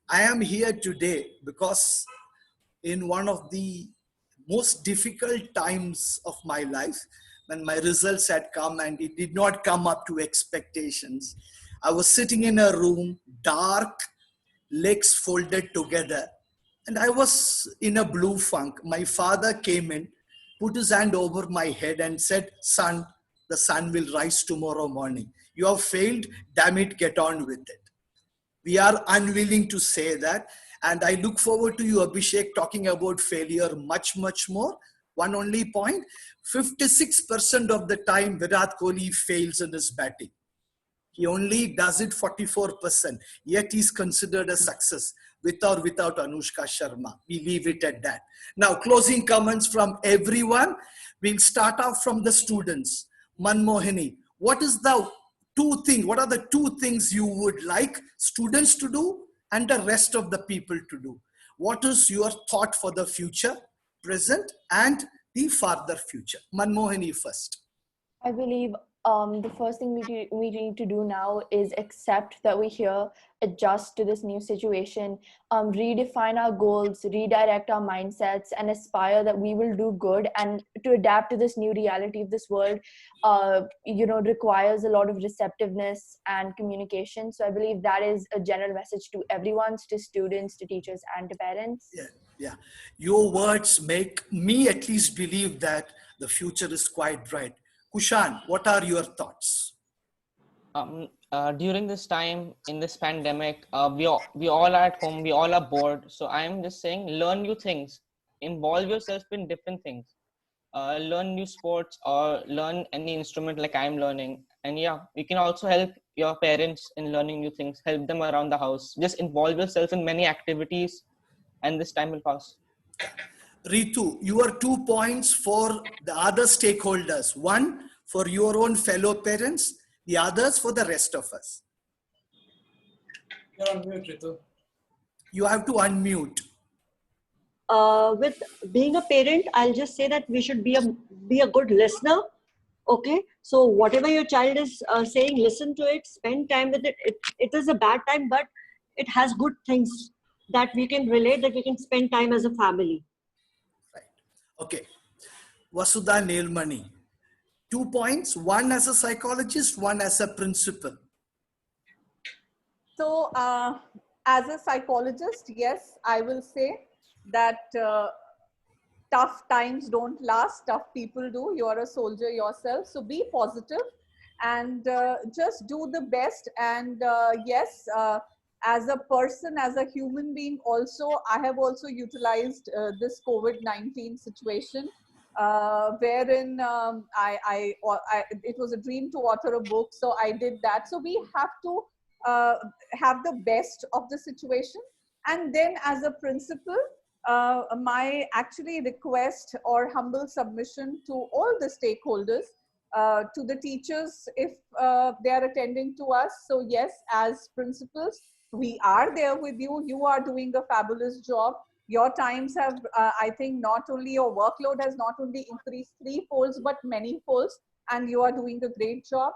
I am here today because in one of the most difficult times of my life, when my results had come and it did not come up to expectations, I was sitting in a room, dark, legs folded together, and I was in a blue funk. My father came in, put his hand over my head and said, "Son, the sun will rise tomorrow morning. You have failed, damn it, get on with it." We are unwilling to say that. And I look forward to you, Abhishek, talking about failure much, much more. One only point, 56% of the time Virat Kohli fails in his batting. He only does it 44%, yet he's considered a success with or without Anushka Sharma. We leave it at that. Now, closing comments from everyone. We'll start off from the students. Manmohini, what are the two things you would like students to do and the rest of the people to do? What is your thought for the future, present, and the farther future? Manmohini first. I believe the first thing we need to do now is accept that we're here, adjust to this new situation, redefine our goals, redirect our mindsets, and aspire that we will do good. And to adapt to this new reality of this world, requires a lot of receptiveness and communication. So I believe that is a general message to everyone, to students, to teachers, and to parents. Yeah. Your words make me at least believe that the future is quite bright. Kushan, what are your thoughts? During this time in this pandemic, we all are at home, we all are bored. So I'm just saying, learn new things, involve yourself in different things, learn new sports or learn any instrument like I'm learning. And yeah, you can also help your parents in learning new things, help them around the house. Just involve yourself in many activities and this time will pass. Ritu, your 2 points for the other stakeholders. One, for your own fellow parents, the others for the rest of us. You're on mute, Ritu. You have to unmute. With being a parent, I'll just say that we should be a good listener. Okay, so whatever your child is saying, listen to it, spend time with it. It is a bad time, but it has good things that we can relate, that we can spend time as a family. Right. Okay. Vasudha Nilmani. 2 points, one as a psychologist, one as a principal. So as a psychologist, yes, I will say that tough times don't last, tough people do. You are a soldier yourself. So be positive and just do the best. And yes, as a person, as a human being also, I have also utilized this COVID-19 situation wherein it was a dream to author a book. So I did that. So we have to have the best of the situation. And then as a principal, my actually request or humble submission to all the stakeholders, to the teachers, if they are attending to us. So yes, as principals, we are there with you. You are doing a fabulous job. Your times have, I think, not only your workload has not only increased 3-folds, but many folds, and you are doing a great job.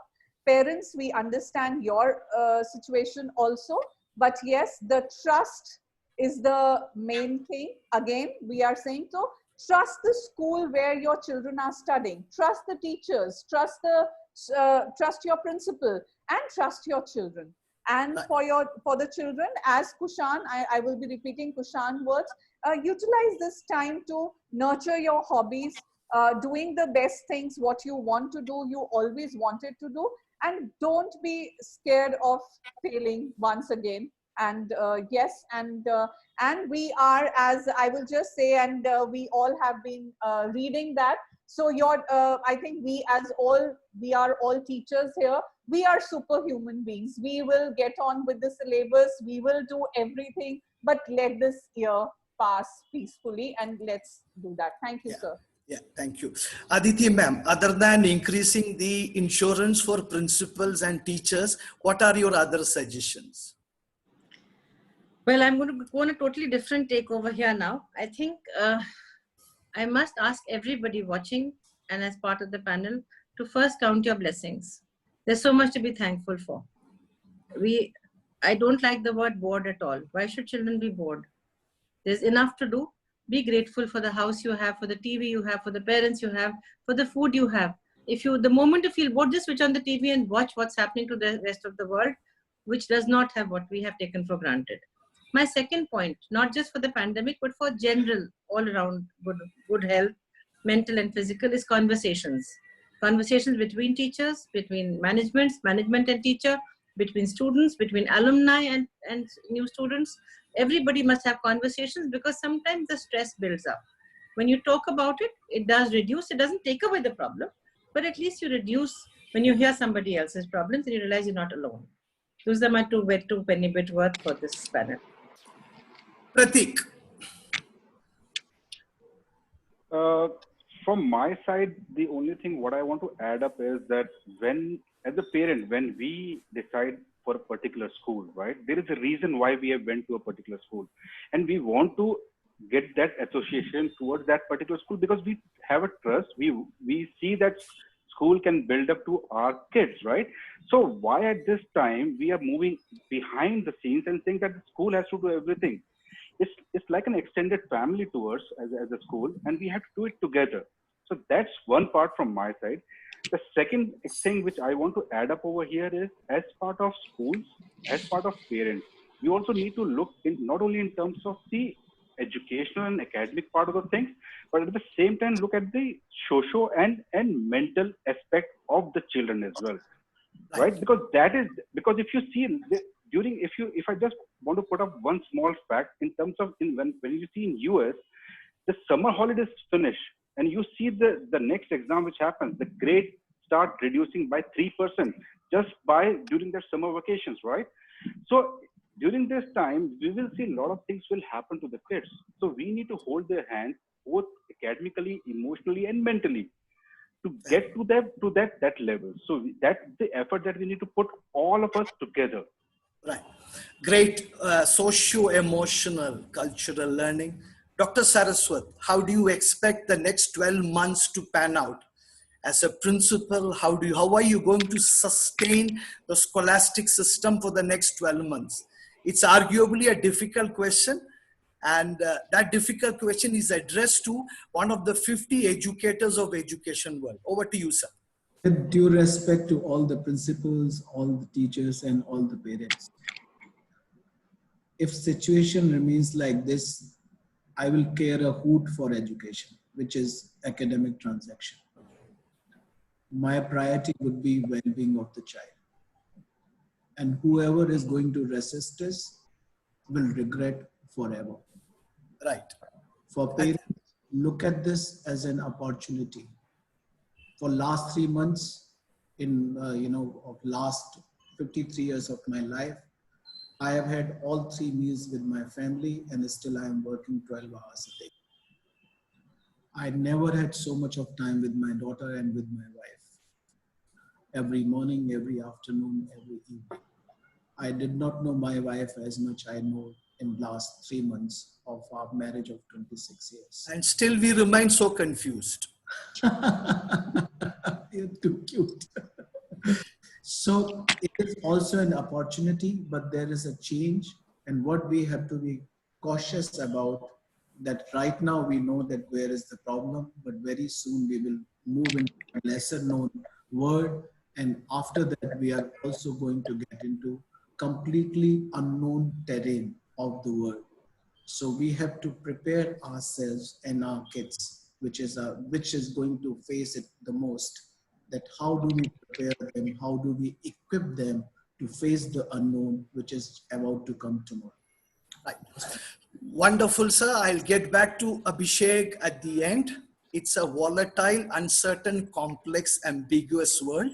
Parents, we understand your situation also, but yes, the trust is the main thing. Again, we are saying, so trust the school where your children are studying, trust the teachers, trust your principal, and trust your children. And for the children, as Kushan, I will be repeating Kushan words, utilize this time to nurture your hobbies, doing the best things, what you want to do, you always wanted to do, and don't be scared of failing once again. And yes, and we are, as I will just say, and we all have been reading that So I think we are all teachers here. We are superhuman beings. We will get on with the syllabus. We will do everything, but let this year pass peacefully, and let's do that. Thank you, sir. Yeah, thank you. Aditi ma'am, other than increasing the insurance for principals and teachers, what are your other suggestions? Well, I'm going to go on a totally different take over here now. I think I must ask everybody watching and as part of the panel to first count your blessings. There's so much to be thankful for. I don't like the word bored at all. Why should children be bored? There's enough to do. Be grateful for the house you have, for the TV you have, for the parents you have, for the food you have. The moment you feel bored, just switch on the TV and watch what's happening to the rest of the world, which does not have what we have taken for granted. My second point, not just for the pandemic, but for general, all around good health, mental and physical, is conversations. Conversations between teachers, between management and teacher, between students, between alumni and new students. Everybody must have conversations, because sometimes the stress builds up. When you talk about it, it does reduce. It doesn't take away the problem, but at least you reduce when you hear somebody else's problems and you realize you're not alone. Those are my two penny bit worth for this panel. Pratik. From my side, the only thing what I want to add up is that as a parent, when we decide for a particular school, right, there is a reason why we have went to a particular school, and we want to get that association towards that particular school because we have a trust. We see that school can build up to our kids, right? So why at this time we are moving behind the scenes and think that the school has to do everything? It's like an extended family to us as a school, and we have to do it together. So that's one part from my side. The second thing which I want to add up over here is, as part of schools, as part of parents, we also need to look in not only in terms of the educational and academic part of the things, but at the same time look at the socio and mental aspect of the children as well, right? Because if you see if I just want to put up one small fact in terms of when you see in US, the summer holidays finish and you see the next exam which happens, the grades start reducing by 3% just during their summer vacations, right? So during this time, we will see a lot of things will happen to the kids. So we need to hold their hand both academically, emotionally, and mentally to get to that level. So that's the effort that we need to put all of us together. Right. Great socio-emotional cultural learning. Dr. Saraswat, how do you expect the next 12 months to pan out? As a principal, how are you going to sustain the scholastic system for the next 12 months? It's arguably a difficult question, and that difficult question is addressed to one of the 50 educators of education world. Over to you, sir. With due respect to all the principals, all the teachers, and all the parents, if situation remains like this, I will care a hoot for education, which is academic transaction. My priority would be well-being of the child. And whoever is going to resist this will regret forever. Right. For parents, look at this as an opportunity. For last 3 months, of last 53 years of my life, I have had all 3 meals with my family, and still I am working 12 hours a day. I never had so much of time with my daughter and with my wife. Every morning, every afternoon, every evening. I did not know my wife as much I know in last 3 months of our marriage of 26 years. And still we remain so confused. You're too cute. So it is also an opportunity, but there is a change, and what we have to be cautious about, that right now we know that where is the problem, but very soon we will move into a lesser known world, and after that we are also going to get into completely unknown terrain of the world. So we have to prepare ourselves and our kids, which is going to face it the most. That how do we prepare them? How do we equip them to face the unknown, which is about to come tomorrow? Right. Wonderful, sir. I'll get back to Abhishek at the end. It's a volatile, uncertain, complex, ambiguous world.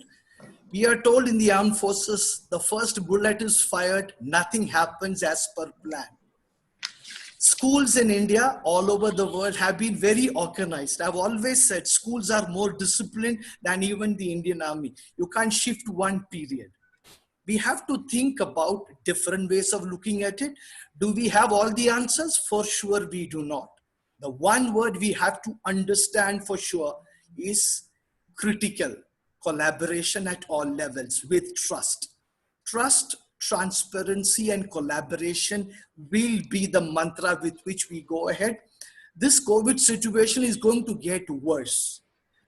We are told in the armed forces, the first bullet is fired, nothing happens as per plan. Schools in India, all over the world, have been very organized. I've always said schools are more disciplined than even the Indian Army. You can't shift one period. We have to think about different ways of looking at it. Do we have all the answers? For sure, we do not. The one word we have to understand for sure is critical. Collaboration at all levels with trust. Trust, transparency, and collaboration will be the mantra with which we go ahead. This COVID situation is going to get worse.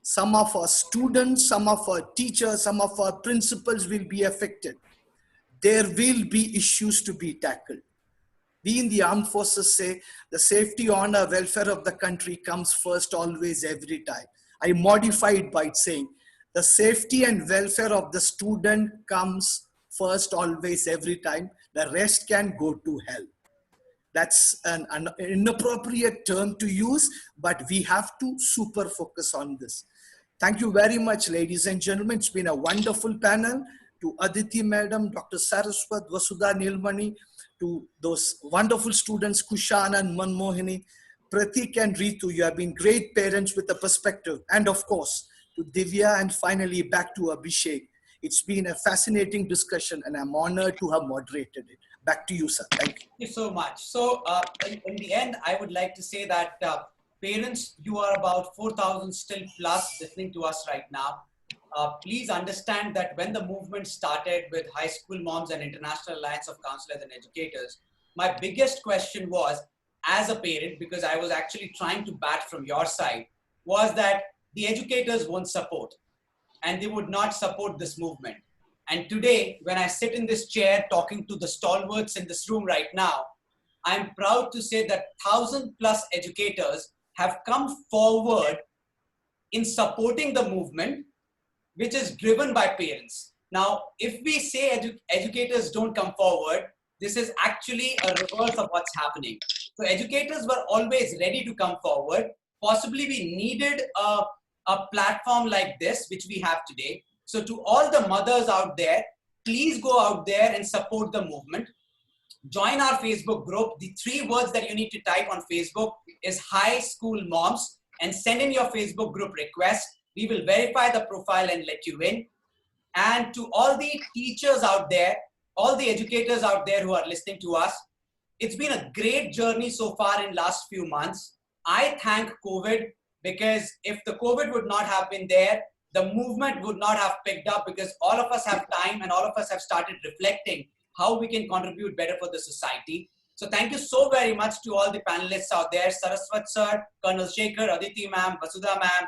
Some of our students, some of our teachers, some of our principals will be affected. There will be issues to be tackled. We in the armed forces say the safety, honor, welfare of the country comes first, always, every time. I modify it by saying the safety and welfare of the student comes first, always, every time. The rest can go to hell. That's an inappropriate term to use, but we have to super focus on this. Thank you very much, ladies and gentlemen. It's been a wonderful panel. To Aditi Madam, Dr. Saraswat, Vasudha Nilmani, to those wonderful students, Kushan and Manmohini, Pratik and Ritu, you have been great parents with a perspective. And of course, to Divya, and finally back to Abhishek. It's been a fascinating discussion and I'm honored to have moderated it. Back to you, sir. Thank you. Thank you so much. So in the end, I would like to say that parents, you are about 4,000 still plus listening to us right now. Please understand that when the movement started with High School Moms and International Alliance of Counselors and Educators, my biggest question was, as a parent, because I was actually trying to bat from your side, was that the educators won't support and they would not support this movement. And today, when I sit in this chair talking to the stalwarts in this room right now, I'm proud to say that 1,000+ educators have come forward in supporting the movement, which is driven by parents. Now, if we say educators don't come forward, this is actually a reverse of what's happening. So educators were always ready to come forward. Possibly we needed a platform like this, which we have today. So to all the mothers out there, please go out there and support the movement. Join our Facebook group. The 3 words that you need to type on Facebook is High School Moms, and send in your Facebook group request. We will verify the profile and let you in. And to all the teachers out there, all the educators out there who are listening to us, it's been a great journey so far in last few months. I thank COVID, because if the COVID would not have been there, the movement would not have picked up, because all of us have time and all of us have started reflecting how we can contribute better for the society. So thank you so very much to all the panelists out there, Saraswat sir, Colonel Shekhar, Aditi ma'am, Vasudha ma'am,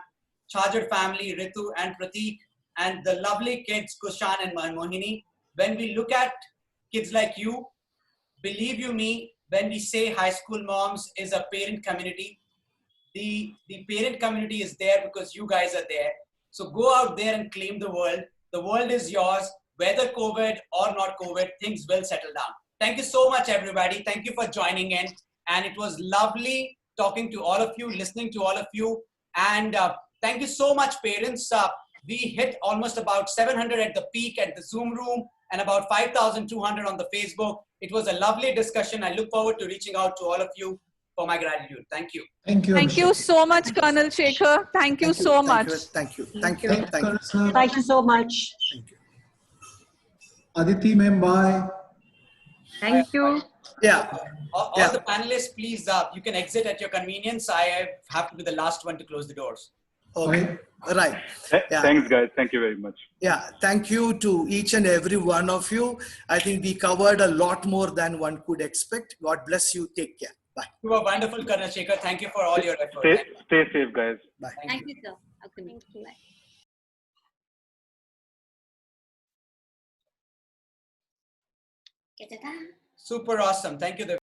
Chartered family, Ritu and Pratik, and the lovely kids, Kushan and Manmohini. When we look at kids like you, believe you me, when we say High School Moms is a parent community, the parent community is there because you guys are there. So go out there and claim the world. The world is yours. Whether COVID or not COVID, things will settle down. Thank you so much, everybody. Thank you for joining in. And it was lovely talking to all of you, listening to all of you. And thank you so much, parents. We hit almost about 700 at the peak at the Zoom room and about 5,200 on the Facebook. It was a lovely discussion. I look forward to reaching out to all of you for my gratitude. Thank you. Thank you. Thank you so much, Colonel Shekhar. Thank you so much. Thank you. Thank you. Thank you so much. Thank you. Aditi ma'am, bye. Thank you. Yeah. All the panelists, please, you can exit at your convenience. I have to be the last one to close the doors. Okay. Right. Yeah. Thanks, guys. Thank you very much. Yeah, thank you to each and every one of you. I think we covered a lot more than one could expect. God bless you. Take care. Bye. You were wonderful, Colonel Shekhar. Thank you for all your effort. Stay safe, guys. Bye. Thank you, sir. Okay. Thank you. Bye. Super awesome. Thank you.